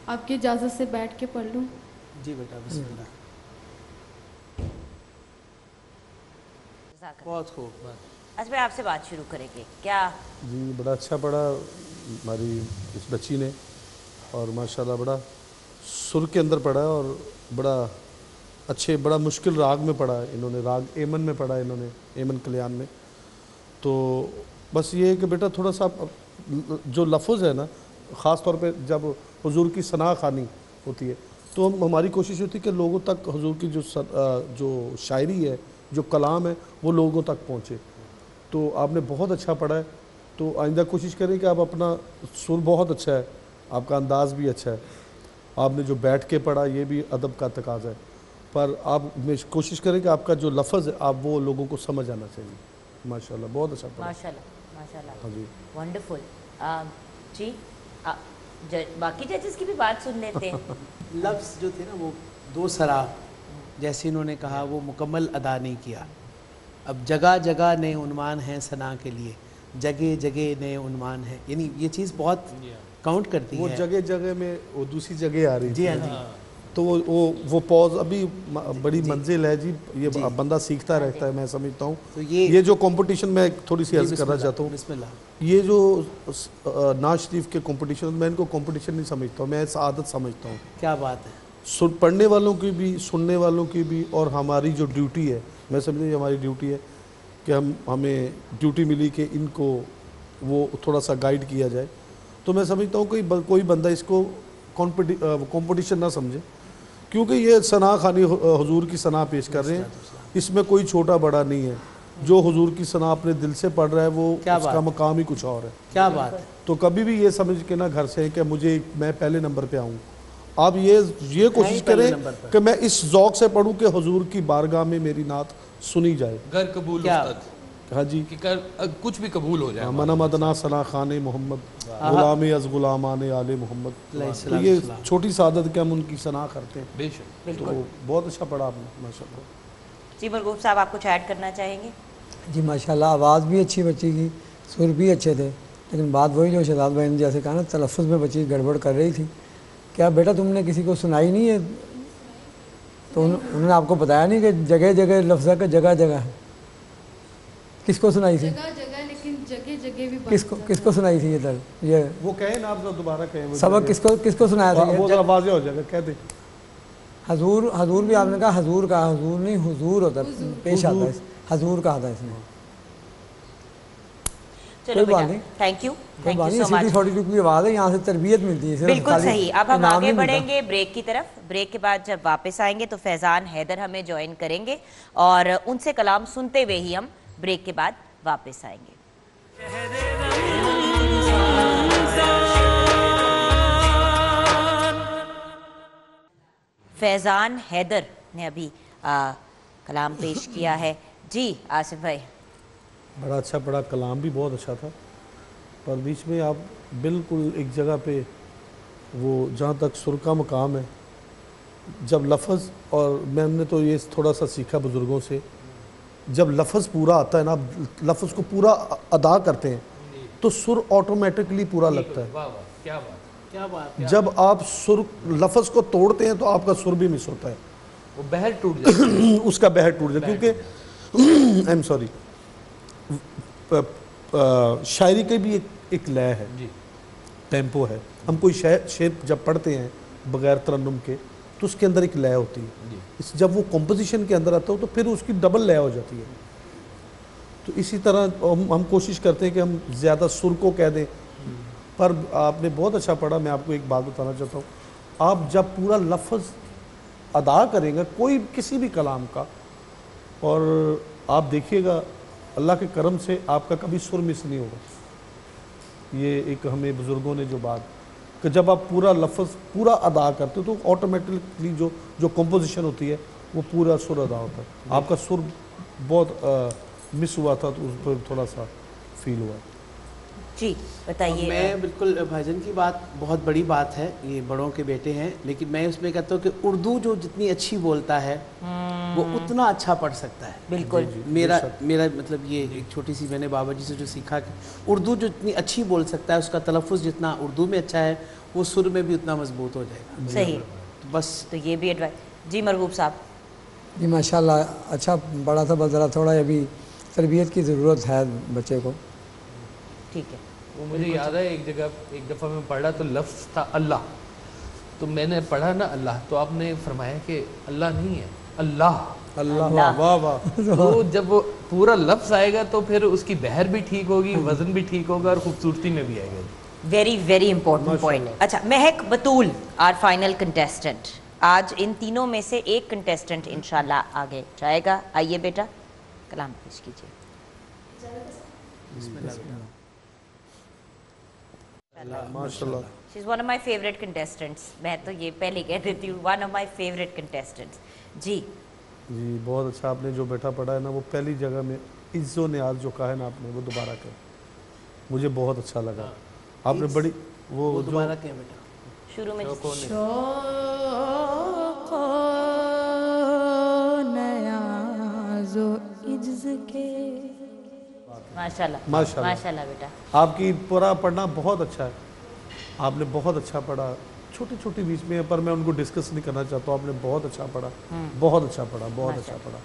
آپ کی اجازت سے بیٹھ کے پڑھ لوں؟ جی بیٹا بسم اللہ. بہت خوب. آج میں آپ سے بات شروع کریں گے. کیا جی بڑا اچھا پڑھا ہماری اس بچی نے، اور ماشاءاللہ بڑا سر کے اندر پڑھا اور بڑا اچھے بڑا مشکل راگ میں پڑھا. انہوں نے راگ ایمن میں پڑھا، انہوں نے ایمن کلیان میں. تو بس یہ ہے کہ بیٹا تھوڑا سا جو لفظ ہے نا، خاص طور پہ جب حضور کی ثنا خوانی ہوتی ہے تو ہماری کوشش ہوتی ہے کہ لوگوں تک حضور کی جو شاعری ہے، جو کلام ہے، وہ لوگوں تک پہنچے. تو آپ نے بہت اچھا پڑھا ہے. تو آئندہ کوشش کریں کہ آپ اپنا سر بہت اچھا ہے، آپ کا انداز بھی اچھا ہے، آپ نے جو بیٹھ کے پڑھا یہ بھی ادب کا تقاضا ہے، پر آپ کوشش کریں کہ آپ کا جو لفظ ہے آپ وہ لوگوں کو سمجھ آنا چاہیے. ماشاءاللہ بہت اچھا پڑھا. ماشاءاللہ ماشاءاللہ. ہاں جی ونڈرفل. جی باقی ججز کی بھی بات سن لیتے ہیں. لفظ جو تھے نا وہ 2 سرا، جیسے انہوں نے کہا وہ مکمل ادا نہیں کیا. اب جگہ جگہ نئے عنوان ہیں ثنا کے لیے، جگہ جگہ نئے عنوان ہیں، یعنی یہ چیز بہت کاؤنٹ کرتی ہے. وہ جگہ جگہ میں وہ دوسری جگہ آ رہی. جی ہاں جی. تو وہ پوز ابھی بڑی منزل ہے جی، یہ بندہ سیکھتا رہتا ہے. میں سمجھتا ہوں تو یہ جو کمپٹیشن میں تھوڑی سی عرض کرنا چاہتا ہوں، بسم اللہ. یہ جو نعت شریف کے کمپٹیشن، میں ان کو کمپٹیشن نہیں سمجھتا ہوں، میں سعادت سمجھتا ہوں. کیا بات ہے. پڑھنے والوں کی بھی، سننے والوں کی بھی، اور ہماری جو ڈیوٹی ہے، میں سمجھتا ہوں ہماری ڈیوٹی ہے کہ ہمیں ڈیوٹی ملی کہ ان کو وہ تھوڑا سا گائیڈ کیا جائے. تو میں سمجھتا ہوں کہ کوئی بندہ اس کو کمپٹیشن نہ سمجھے، کیونکہ یہ ثنا خوانی حضور کی ثنا پیش کر رہے ہیں. اس میں کوئی چھوٹا بڑا نہیں ہے. جو حضور کی ثنا اپنے دل سے پڑھ رہا ہے وہ اس کا مقام ہی کچھ اور ہے. کیا بات ہے. تو کبھی بھی یہ سمجھ کے نہ گھر سے کہ میں پہلے نمبر پہ آؤں. آپ یہ کوشش کریں کہ میں اس ذوق سے پڑھوں کہ حضور کی بارگاہ میں میری نعت سنی جائے. گر قبول استاد. ہاں جی، کچھ بھی قبول ہو جائے. من مدنا ثنا خان محمد غلام از غلامان آل محمد. تو یہ چھوٹی سعادت کہ ہم ان کی ثنا کرتے ہیں. بے شک. تو بہت اچھا پڑھا آپ نے ماشاءاللہ. جی مرغوب صاحب آپ کچھ ایڈ کرنا چاہیں گے؟ جی ماشاءاللہ آواز بھی اچھی بچی کی، سر بھی اچھے تھے، لیکن بات وہی جو شہزاد بھائی نے جیسے کہا نا، تلفظ میں بچی گڑبڑ کر رہی تھی. کیا بیٹا تم نے کسی کو سنائی نہیں ہے؟ تو انہوں نے آپ کو بتایا نہیں کہ جگہ جگہ لفظ کا جگہ جگہ ہے. کس کو سنائی تھی؟ جگہ جگہ لیکن جگہ جگہ بھی کس کو سنائی تھی یہ وہ کہیں نا، آپ دوبارہ کہیں سبق کس کو سنایا تھا؟ وہ ذرا واضح ہو جائے گا، کہہ دیں. حضور بھی آپ نے کہا، حضور کہا، حضور نہیں حضور ہوتا پیش آتا ہے، حضور کہا تھا اس نے. چلو بیٹا تھینک یو سو مچ. تھوڑی کی آواز ہے، یہاں سے تربیت ملتی ہے. بالکل صحیح. اب ہم آگے بڑھیں گے بریک کی طرف. بریک کے بعد جب واپس آئیں گے تو فیضان حیدر ہمیں جوائن کریں گے، اور ان سے کلام سنتے ہوئے ہی ہم بریک کے بعد واپس آئیں گے. فیضان حیدر نے ابھی کلام پیش کیا ہے. جی آصف بھائی. بڑا اچھا پڑھا، کلام بھی بہت اچھا تھا، پر بیچ میں آپ بالکل ایک جگہ پہ وہ جہاں تک سر کا مقام ہے، جب لفظ، اور میں نے تو یہ تھوڑا سا سیکھا بزرگوں سے، جب لفظ پورا آتا ہے نا، لفظ کو پورا ادا کرتے ہیں تو سر آٹومیٹکلی پورا لگتا ہے. جب آپ لفظ کو توڑتے ہیں تو آپ کا سر بھی مس ہوتا ہے، وہ بہر ٹوٹ جاتا ہے. اس کا بہر ٹوٹ جاتا ہے. کیونکہ ایم سوری، شاعری کے بھی ایک لے ہے، ٹیمپو ہے. ہم کوئی شعر جب پڑھتے ہیں بغیر ترنم کے تو اس کے اندر ایک لے ہوتی ہے. جب وہ کمپوزیشن کے اندر آتا ہو تو پھر اس کی ڈبل لے ہو جاتی ہے. تو اسی طرح ہم کوشش کرتے ہیں کہ ہم زیادہ سر کو کہہ دیں پر آپ نے بہت اچھا پڑھا. میں آپ کو ایک بات بتانا چاہتا ہوں, آپ جب پورا لفظ ادا کریں گے کوئی کسی بھی کلام کا, اور آپ دیکھیے گا اللہ کے کرم سے آپ کا کبھی سر مس نہیں ہوگا. یہ ایک ہمیں بزرگوں نے جو بات کہ جب آپ پورا لفظ پورا ادا کرتے ہو تو آٹومیٹکلی جو کمپوزیشن ہوتی ہے وہ پورا سر ادا ہوتا ہے. آپ کا سر بہت مس ہوا تھا تو اس پر تھوڑا سا فیل ہوا. جی بتائیے. میں بالکل بھائی جان کی بات بہت بڑی بات ہے, یہ بڑوں کے بیٹے ہیں, لیکن میں اس میں کہتا ہوں کہ اردو جو جتنی اچھی بولتا ہے وہ اتنا اچھا پڑھ سکتا ہے. بالکل میرا مطلب یہ ایک چھوٹی سی میں نے بابا جی سے جو سیکھا کہ اردو جو اتنی اچھی بول سکتا ہے اس کا تلفظ جتنا اردو میں اچھا ہے وہ سر میں بھی اتنا مضبوط ہو جائے گا. صحیح. بس تو یہ بھی ایڈوائز. جی مرغوب صاحب. جی ماشاء اللہ اچھا بڑا تھا, بس ذرا تھوڑا ابھی تربیت کی ضرورت ہے بچے کو. ٹھیک ہے. وہ مجھے یاد ہے ایک دفعہ میں پڑھا تو لفظ تھا اللہ, تو میں نے پڑھا نا اللہ, تو آپ نے فرمایا کہ اللہ نہیں ہے اللہ. اللہ واہ واہ. تو جب وہ پورا لفظ آئے گا تو پھر اس کی بحر بھی ٹھیک ہوگی, وزن بھی ٹھیک ہوگا اور خوبصورتی میں بھی آئے گا. Very very important point. اچھا مہک بطول آر فائنل کنٹیسٹنٹ. آج ان تینوں میں سے ایک کنٹیسٹنٹ انشاءاللہ آگے جائے گا. آئیے بیٹا کلام پیش کیجیے. ماشاءاللہ. She is one of my favorite contestants. میں تو یہ پہلے کہہ دیتی ہوں, one of my favorite contestants. جی جی بہت اچھا. آپ نے جو بیٹا پڑھا ہے نا وہ پہلی جگہ میں عز و نیاز جو کہا ہے نا آپ نے وہ دوبارہ کریں, مجھے بہت اچھا لگا. آپ نے بڑی وہ دوبارہ کہیں بیٹا شروع میں ماشاءاللہ ماشاءاللہ بیٹا. آپ کی پورا پڑھنا بہت اچھا ہے, آپ نے بہت اچھا پڑھا. چھوٹی چھوٹی بیچ میں پر میں ان کو ڈسکس نہیں کرنا چاہتا ہوں. آپ نے بہت اچھا پڑھا, بہت اچھا پڑھا, بہت اچھا پڑھا.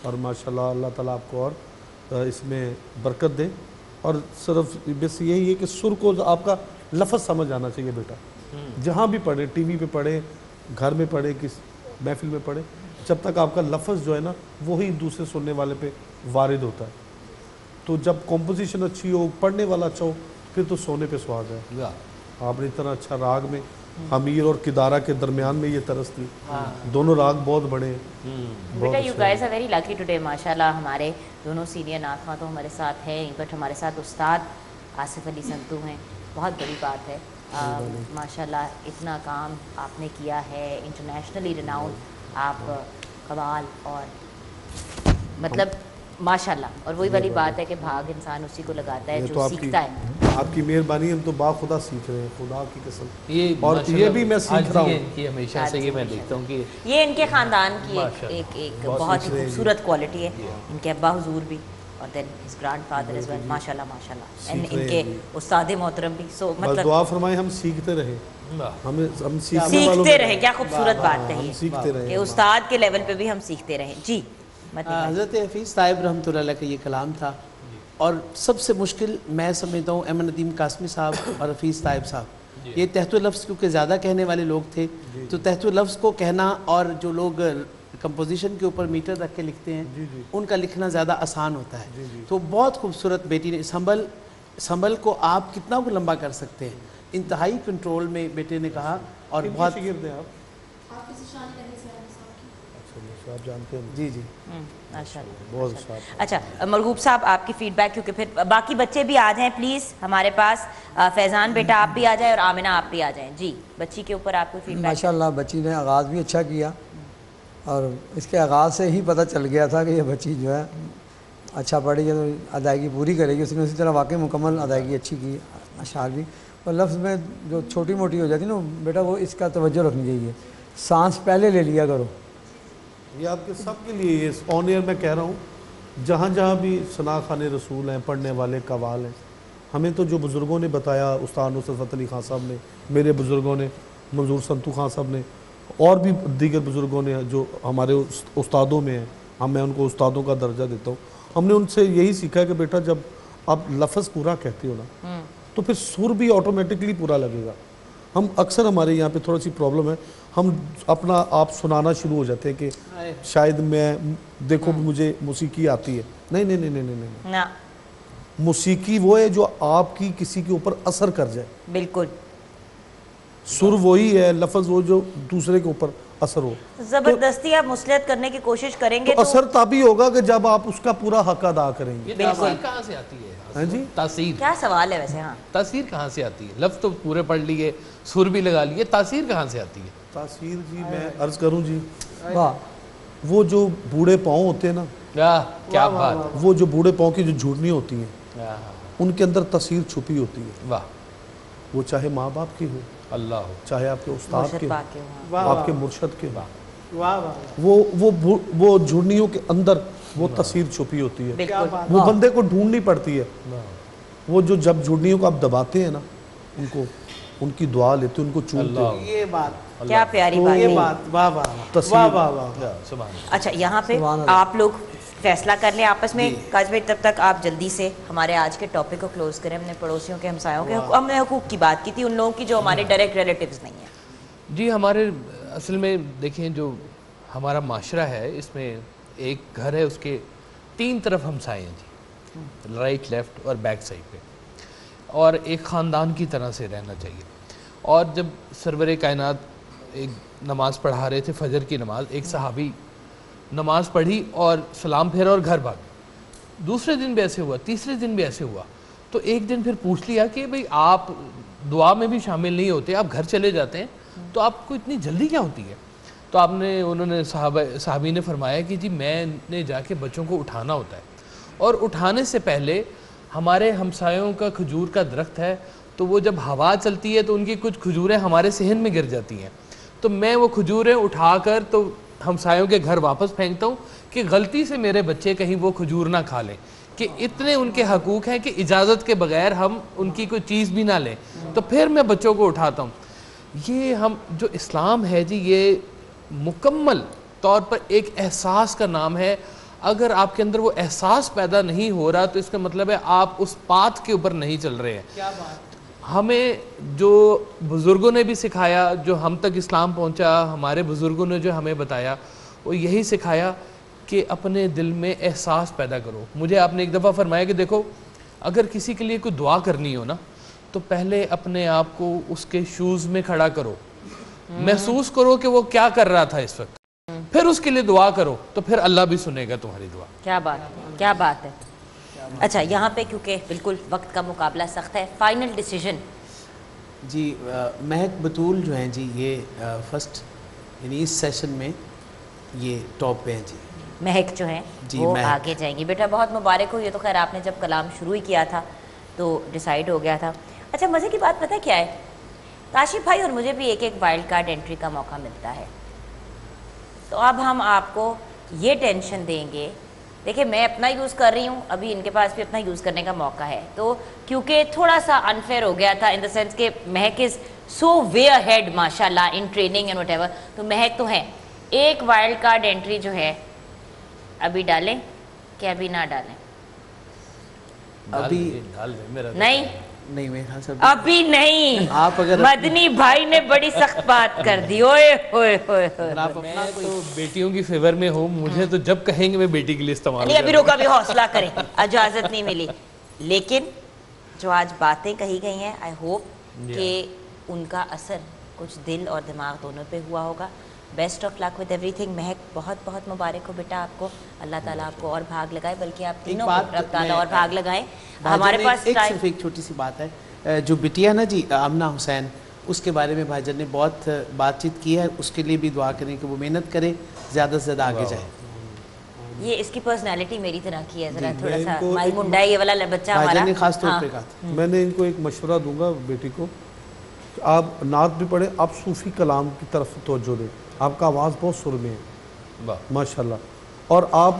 اور ماشاءاللہ اللہ تعالیٰ آپ کو اور اس میں برکت دے. اور صرف بس یہی ہے کہ سر کو آپ کا لفظ سمجھ آنا چاہیے بیٹا. جہاں بھی پڑھیں, ٹی وی پہ پڑھیں, گھر میں پڑھیں, کس محفل میں پڑھیں, جب تک آپ کا لفظ جو ہے نا وہی دوسرے سننے والے پہ وارد ہوتا ہے. تو جب کمپوزیشن اچھی ہو, پڑھنے والا اچھا ہو, پھر تو سونے پہ سہاگ ہے. آپ نے اتنا اچھا راگ میں حمیر اور کدارہ کے درمیان میں یہ طرز تھی, دونوں راگ بہت بڑے ہیں. بیٹا you guys are very lucky today. ماشاءاللہ ہمارے دونوں سینئر ناخواں تو ہمارے ساتھ ہیں, بٹ ہمارے ساتھ استاد آصف علی سنتو ہیں. بہت بڑی بات ہے. ماشاءاللہ اتنا کام آپ نے کیا ہے, انٹرنیشنلی ریناؤنڈ آپ قوال, اور مطلب ماشاءاللہ. اور وہی والی بات ہے کہ بھاگ انسان اسی کو لگاتا ہے جو سیکھتا ہے. آپ کی مہربانی, ہم تو با خدا سیکھ رہے ہیں, خدا کی قسم. اور یہ بھی میں سیکھ رہا ہوں کہ ہمیشہ سے یہ میں دیکھتا ہوں کہ یہ ان کے خاندان کی ایک بہت ہی خوبصورت کوالٹی ہے. ان کے ابا حضور بھی, اور then his grand father as well. ماشاءاللہ ماشاءاللہ. ان کے استاد محترم بھی. سو مطلب دعا فرمائیں ہم سیکھتے رہیں, ہم سیکھتے رہیں. کیا خوبصورت بات ہے سیکھتے رہیں کہ استاد کے لیول پہ بھی ہم سیکھتے رہیں. جی حضرت حفیظ صاحب رحمۃ اللہ علیہ کا یہ کلام تھا, اور سب سے مشکل میں سمجھتا ہوں احمد ندیم قاسمی صاحب اور حفیظ صاحب صاحب, یہ تحت لفظ کیونکہ زیادہ کہنے والے لوگ تھے, تو تحت لفظ کو کہنا, اور جو لوگ کمپوزیشن کے اوپر میٹر رکھ کے لکھتے ہیں ان کا لکھنا زیادہ آسان ہوتا ہے. تو بہت خوبصورت بیٹی نے سنبھل کو آپ کتنا کو لمبا کر سکتے ہیں, انتہائی کنٹرول میں بیٹے نے کہا. اور بہت آپ جانتے ہیں. جی جی ماشاءاللہ. اچھا مرغوب صاحب آپ کی فیڈ بیک, کیونکہ پھر باقی بچے بھی آ جائیں پلیز ہمارے پاس. فیضان بیٹا آپ بھی آ جائیں, اور آمنہ آپ بھی آ جائیں. جی بچی کے اوپر آپ کو فیڈ بیک. ماشاءاللہ بچی نے آغاز بھی اچھا کیا, اور اس کے آغاز سے ہی پتہ چل گیا تھا کہ یہ بچی جو ہے اچھا پڑھے گی تو ادائیگی پوری کرے گی. اس نے اسی طرح واقعی مکمل ادائیگی اچھی کی, اشعار بھی. اور لفظ میں جو چھوٹی موٹی ہو جاتی نا بیٹا, وہ اس کا توجہ رکھنی چاہیے. سانس پہلے لے لیا کرو. یہ آپ کے سب کے لیے یہ آن ایئر میں کہہ رہا ہوں, جہاں جہاں بھی ثنا خوان رسول ہیں, پڑھنے والے قوال ہیں, ہمیں تو جو بزرگوں نے بتایا, استاد نصرت فتح علی خان صاحب نے, میرے بزرگوں نے, منظور سنتو خان صاحب نے, اور بھی دیگر بزرگوں نے جو ہمارے استادوں میں ہیں, میں ان کو استادوں کا درجہ دیتا ہوں. ہم نے ان سے یہی سیکھا ہے کہ بیٹا جب آپ لفظ پورا کہتے ہو نا تو پھر سر بھی آٹومیٹکلی پورا لگے گا. ہم اکثر ہمارے یہاں پہ تھوڑا سی پرابلم ہے, ہم اپنا آپ سنانا شروع ہو جاتے ہیں کہ شاید میں دیکھو مجھے موسیقی آتی ہے. نہیں نہیں نہیں نہیں نہیں, موسیقی وہ ہے جو آپ کی کسی کے اوپر اثر کر جائے. بالکل. سر وہی ہے, لفظ وہ جو دوسرے کے اوپر اثر ہو. زبردستی آپ مسلط کرنے کی کوشش کریں گے تو اثر تبھی ہوگا کہ جب آپ اس کا پورا حق ادا کریں گے. تاثیر کہاں سے آتی ہے؟ ہاں جی, تاثیر کیا سوال ہے ویسے؟ ہاں, تاثیر کہاں سے آتی ہے؟ لفظ تو پورے پڑھ لیے, سر بھی لگا لیے, تاثیر کہاں سے آتی ہے؟ تاثیر جی میں عرض کروں جی, وہ جو بوڑھے پاؤں ہوتے ہیں نا, کیا بات, وہ جو بوڑھے پاؤں کی جو جھوٹنی ہوتی ہیں ان کے اندر تاثیر چھپی ہوتی ہے. واہ, وہ چاہے ماں باپ کی ہو, اللہ ہو, چاہے آپ کے استاد کے ہو, آپ کے مرشد کے ہو, وہ جھوٹنیوں کے اندر وہ تاثیر چھپی ہوتی ہے. وہ بندے کو ڈھونڈنی پڑتی ہے. وہ جو جب جھوٹنیوں کو آپ دباتے ہیں نا, ان کو ان کی دعا لیتے ہیں, ان کو چونتے ہیں. یہ بات کیا پیاری بات ہے. واہ واہ واہ واہ. اچھا, یہاں پہ آپ لوگ فیصلہ کر لیں آپس میں. کاج بھائی تب تک آپ جلدی سے ہمارے آج کے ٹاپک کو کلوز کریں. ہم نے پڑوسیوں کے, ہمسایوں کے, ہم نے حقوق کی بات کی تھی, ان لوگوں کی جو ہمارے ڈائریکٹ ریلیٹیوز نہیں ہیں. جی ہمارے اصل میں دیکھیں جو ہمارا معاشرہ ہے اس میں ایک گھر ہے, اس کے 3 طرف ہمسائے ہیں جی, رائٹ لیفٹ اور بیک سائڈ پہ, اور ایک خاندان کی طرح سے رہنا چاہیے. اور جب سرور کائنات ایک نماز پڑھا رہے تھے, فجر کی نماز, ایک صحابی نماز پڑھی اور سلام پھیرا اور گھر بھاگ. دوسرے دن بھی ایسے ہوا, تیسرے دن بھی ایسے ہوا. تو ایک دن پھر پوچھ لیا کہ بھئی آپ دعا میں بھی شامل نہیں ہوتے, آپ گھر چلے جاتے ہیں, تو آپ کو اتنی جلدی کیا ہوتی ہے؟ تو انہوں نے صحابی نے فرمایا کہ جی میں نے جا کے بچوں کو اٹھانا ہوتا ہے, اور اٹھانے سے پہلے ہمارے ہمسایوں کا کھجور کا درخت ہے, تو وہ جب ہوا چلتی ہے تو ان کی کچھ کھجوریں ہمارے صحن میں گر جاتی ہیں, تو میں وہ کھجوریں اٹھا کر تو ہمسایوں کے گھر واپس پھینکتا ہوں کہ غلطی سے میرے بچے کہیں وہ کھجور نہ کھا لیں, کہ اتنے ان کے حقوق ہیں کہ اجازت کے بغیر ہم ان کی کوئی چیز بھی نہ لیں, تو پھر میں بچوں کو اٹھاتا ہوں. یہ ہم جو اسلام ہے جی, یہ مکمل طور پر ایک احساس کا نام ہے. اگر آپ کے اندر وہ احساس پیدا نہیں ہو رہا تو اس کا مطلب ہے آپ اس پاتھ کے اوپر نہیں چل رہے ہیں. کیا بات. ہمیں جو بزرگوں نے بھی سکھایا, جو ہم تک اسلام پہنچا, ہمارے بزرگوں نے جو ہمیں بتایا, وہ یہی سکھایا کہ اپنے دل میں احساس پیدا کرو. مجھے آپ نے ایک دفعہ فرمایا کہ دیکھو اگر کسی کے لیے کوئی دعا کرنی ہو نا, تو پہلے اپنے آپ کو اس کے شوز میں کھڑا کرو, محسوس کرو کہ وہ کیا کر رہا تھا اس وقت, پھر اس کے لیے دعا کرو, تو پھر اللہ بھی سنے گا تمہاری دعا. کیا بات ہے, کیا بات ہے. اچھا, یہاں پہ کیونکہ بالکل وقت کا مقابلہ سخت ہے, فائنل ڈیسیجن. جی مہک بطول جو ہیں جی, یہ فرسٹ یعنی اس سیشن میں یہ ٹاپ پہ ہیں جی. مہک جو ہیں وہ آگے جائیں گی. بیٹا بہت مبارک ہو, یہ تو خیر آپ نے جب کلام شروع ہی کیا تھا تو ڈیسائیڈ ہو گیا تھا. اچھا, مزے کی بات پتہ کیا ہے, کاشف بھائی اور مجھے بھی ایک وائلڈ کارڈ انٹری کا موقع ملتا ہے, تو اب ہم آپ کو یہ ٹینشن دیں گے. دیکھیں میں اپنا یوز کر رہی ہوں, ابھی ان کے پاس بھی اپنا یوز کرنے کا موقع ہے, تو کیونکہ تھوڑا سا انفیئر ہو گیا تھا ان دا سینس کہ مہک از سو وے ہیڈ ماشاء اللہ in training and whatever, تو مہک تو ہے. ایک وائلڈ کارڈ انٹری جو ہے ابھی ڈالیں کہ ابھی نہ ڈالیں؟ ابھی نہیں, نہیں میرے خیال سے ابھی نہیں. آپ اگر مدنی بھائی نے بڑی سخت بات کر دی. اوئے ہوئے ہوئے ہوئے, میں تو بیٹیوں کی فیور میں ہوں, مجھے تو جب کہیں گے میں بیٹی کے لیے استعمال نہیں, ابھی روکا, بھی حوصلہ کریں, اجازت نہیں ملی. لیکن جو آج باتیں کہی گئی ہیں, آئی ہوپ کہ ان کا اثر کچھ دل اور دماغ دونوں پہ ہوا ہوگا. بیسٹ آف لک ود ایوری تھنگ. مہک بہت بہت مبارک ہو بیٹا آپ کو, اللہ تعالیٰ آپ کو اور بھاگ لگائے, بلکہ آپ تینوں کو رب تعالیٰ اور بھاگ لگائیں. ہمارے پاس صرف ایک چھوٹی سی بات ہے, جو بٹیا نا جی آمنہ حسین, اس کے بارے میں بھائی جان نے بہت بات چیت کی ہے, اس کے لیے بھی دعا کریں کہ وہ محنت کرے, زیادہ سے زیادہ آگے جائے. یہ اس کی پرسنالٹی میری طرح کی ہے, ذرا تھوڑا سا مائی منڈا ہے یہ والا بچہ ہمارا. بھائی جان نے خاص طور پہ کہا تھا. میں نے ان کو ایک مشورہ دوں گا بیٹی کو, آپ نعت بھی پڑھیں, آپ صوفی کلام کی طرف توجہ دیں. آپ کا آواز بہت سر میں ہے ماشاءاللہ. اور آپ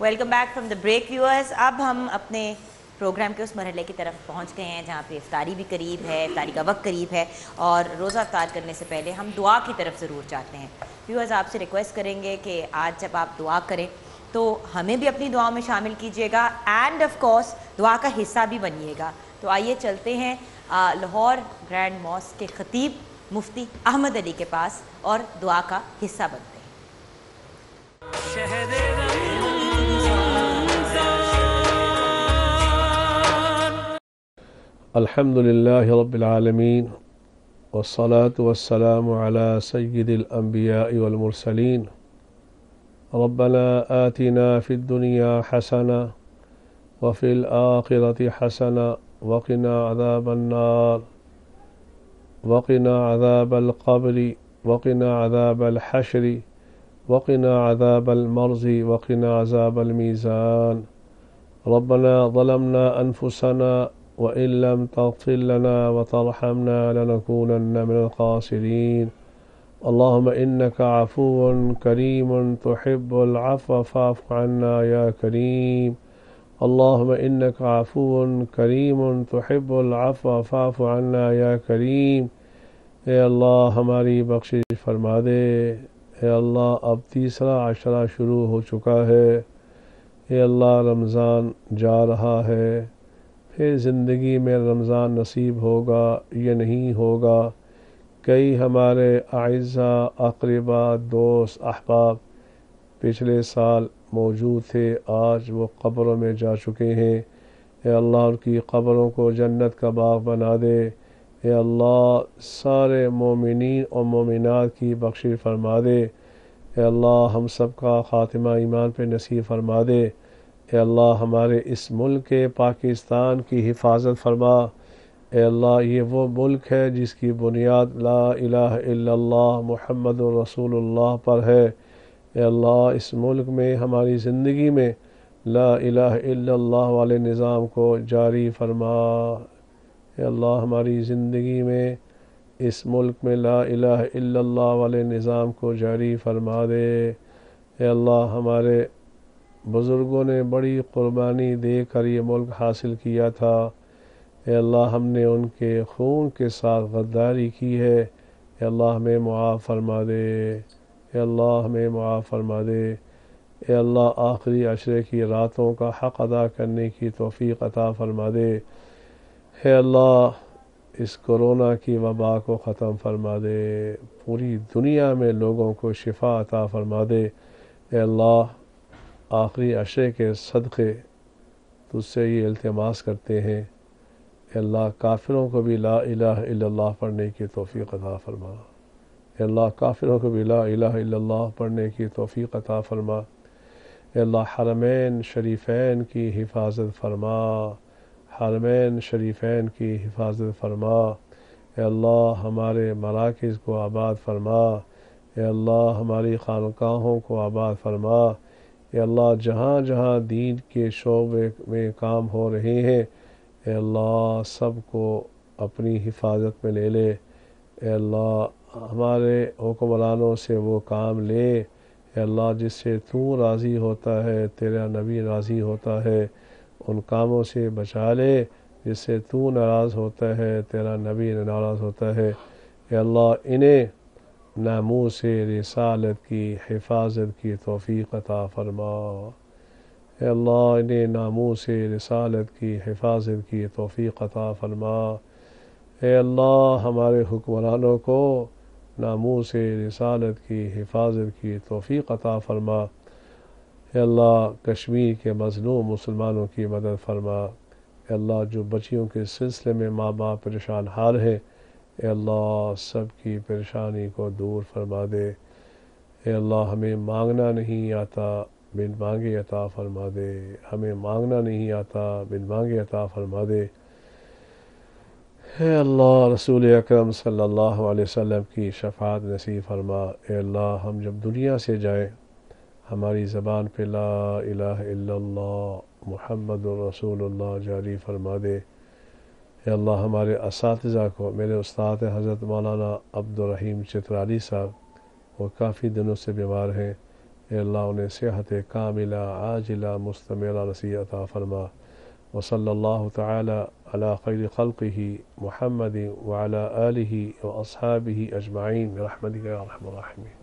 welcome back from the break viewers. اب ہم اپنے پروگرام کے اس مرحلے کی طرف پہنچ گئے ہیں جہاں پہ افطاری بھی قریب ہے, افطاری کا وقت قریب ہے, اور روزہ افطار کرنے سے پہلے ہم دعا کی طرف ضرور چاہتے ہیں. ویورز آپ سے ریکویسٹ کریں گے کہ آج جب آپ دعا کریں تو ہمیں بھی اپنی دعا میں شامل کیجیے گا, اینڈ آف کورس دعا کا حصہ بھی بنیے گا. تو آئیے چلتے ہیں لاہور گرینڈ ماسک کے خطیب مفتی احمد علی کے پاس اور دعا کا حصہ بنتے ہیں. الحمد لله رب العالمين والصلاة والسلام على سيد الأنبياء والمرسلين. ربنا آتنا في الدنيا حسنة وفي الآخرة حسنة وقنا عذاب النار وقنا عذاب القبر وقنا عذاب الحشر وقنا عذاب المرض وقنا عذاب الميزان. ربنا ظلمنا أنفسنا وإن لم تغفر لنا وترحمنا لنكونن من الخاسرين. اللهم إنك عفو كريم تحب العفو فاعف عنا يا كريم. اللهم إنك عفو كريم تحب العفو فاعف عنا یا کریم. اے اللہ ہماری بخشش فرما دے. اے اللہ اب تیسرا عشرہ شروع ہو چکا ہے. اے اللہ رمضان جا رہا ہے، پھر زندگی میں رمضان نصیب ہوگا یا نہیں ہوگا. کئی ہمارے اعزاء اقربا دوست احباب پچھلے سال موجود تھے، آج وہ قبروں میں جا چکے ہیں. اے اللہ ان کی قبروں کو جنت کا باغ بنا دے. اے اللہ سارے مومنین اور مومنات کی بخشش فرما دے. اے اللہ ہم سب کا خاتمہ ایمان پہ نصیب فرما دے. اے اللہ ہمارے اس ملک پاکستان کی حفاظت فرما. اے اللہ یہ وہ ملک ہے جس کی بنیاد لا الہ الا اللہ محمد رسول اللہ پر ہے. اے اللہ اس ملک میں ہماری زندگی میں لا الہ الا اللہ والے نظام کو جاری فرما. اے اللہ ہماری زندگی میں اس ملک میں لا الہ الا اللہ والے نظام کو جاری فرما دے. اے اللہ ہمارے بزرگوں نے بڑی قربانی دے کر یہ ملک حاصل کیا تھا. اے اللہ ہم نے ان کے خون کے ساتھ غداری کی ہے. اے اللہ ہمیں معاف فرما دے. اے اللہ ہمیں معاف فرما دے. اے اللہ آخری عشرے کی راتوں کا حق ادا کرنے کی توفیق عطا فرما دے. اے اللہ اس کرونا کی وبا کو ختم فرما دے. پوری دنیا میں لوگوں کو شفا عطا فرما دے. اے اللہ آخری عشرے کے صدقے تجھ سے یہ التماس کرتے ہیں. اے اللہ کافروں کو بھی لا الہ الا اللہ پڑھنے کی توفیق عطا فرما. اے اللہ کافروں کو بھی لا الہ الا اللہ پڑھنے کی توفیق عطا فرما. اے اللہ حرمین شریفین کی حفاظت فرما. حرمین شریفین کی حفاظت فرما. اے اللہ ہمارے مراکز کو آباد فرما. اے اللہ ہماری خانقاہوں کو آباد فرما. اے اللہ جہاں جہاں دین کے شعبے میں کام ہو رہے ہیں اے اللہ سب کو اپنی حفاظت میں لے لے. اے اللہ ہمارے حکمرانوں سے وہ کام لے اے اللہ جس سے تو راضی ہوتا ہے، تیرا نبی راضی ہوتا ہے. ان کاموں سے بچا لے جس سے تو ناراض ہوتا ہے، تیرا نبی ناراض ہوتا ہے. اے اللہ انہیں ناموس رسالت کی حفاظت کی توفیق عطا فرما. اے اللہ انہیں ناموس رسالت کی حفاظت کی توفیق عطا فرما. اے اللہ ہمارے حکمرانوں کو ناموس رسالت کی حفاظت کی توفیق عطا فرما. اے اللہ کشمیر کے مظلوم مسلمانوں کی مدد فرما. اے اللہ جو بچیوں کے سلسلے میں ماں باپ پریشان حال ہیں اے اللہ سب کی پریشانی کو دور فرما دے. اے اللہ ہمیں مانگنا نہیں آتا، بن مانگے عطا فرما دے. ہمیں مانگنا نہیں آتا، بن مانگے عطا فرما دے. اے اللہ رسول اکرم صلی اللہ علیہ وسلم کی شفاعت نصیب فرما. اے اللہ ہم جب دنیا سے جائیں ہماری زبان پہ لا الہ الا اللہ محمد رسول اللہ جاری فرما دے. اے اللہ ہمارے اساتذہ کو، میرے استاد حضرت مولانا عبدالرحیم چترالی صاحب وہ کافی دنوں سے بیمار ہیں. اے اللہ انہیں صحت کاملہ عاجلہ مستمرہ نصیب عطا فرما. وصلی اللہ تعالی علی خیر خلقہ محمد وعلی آلہ واصحابہ اجمعین برحمتک یا ارحم الراحمین.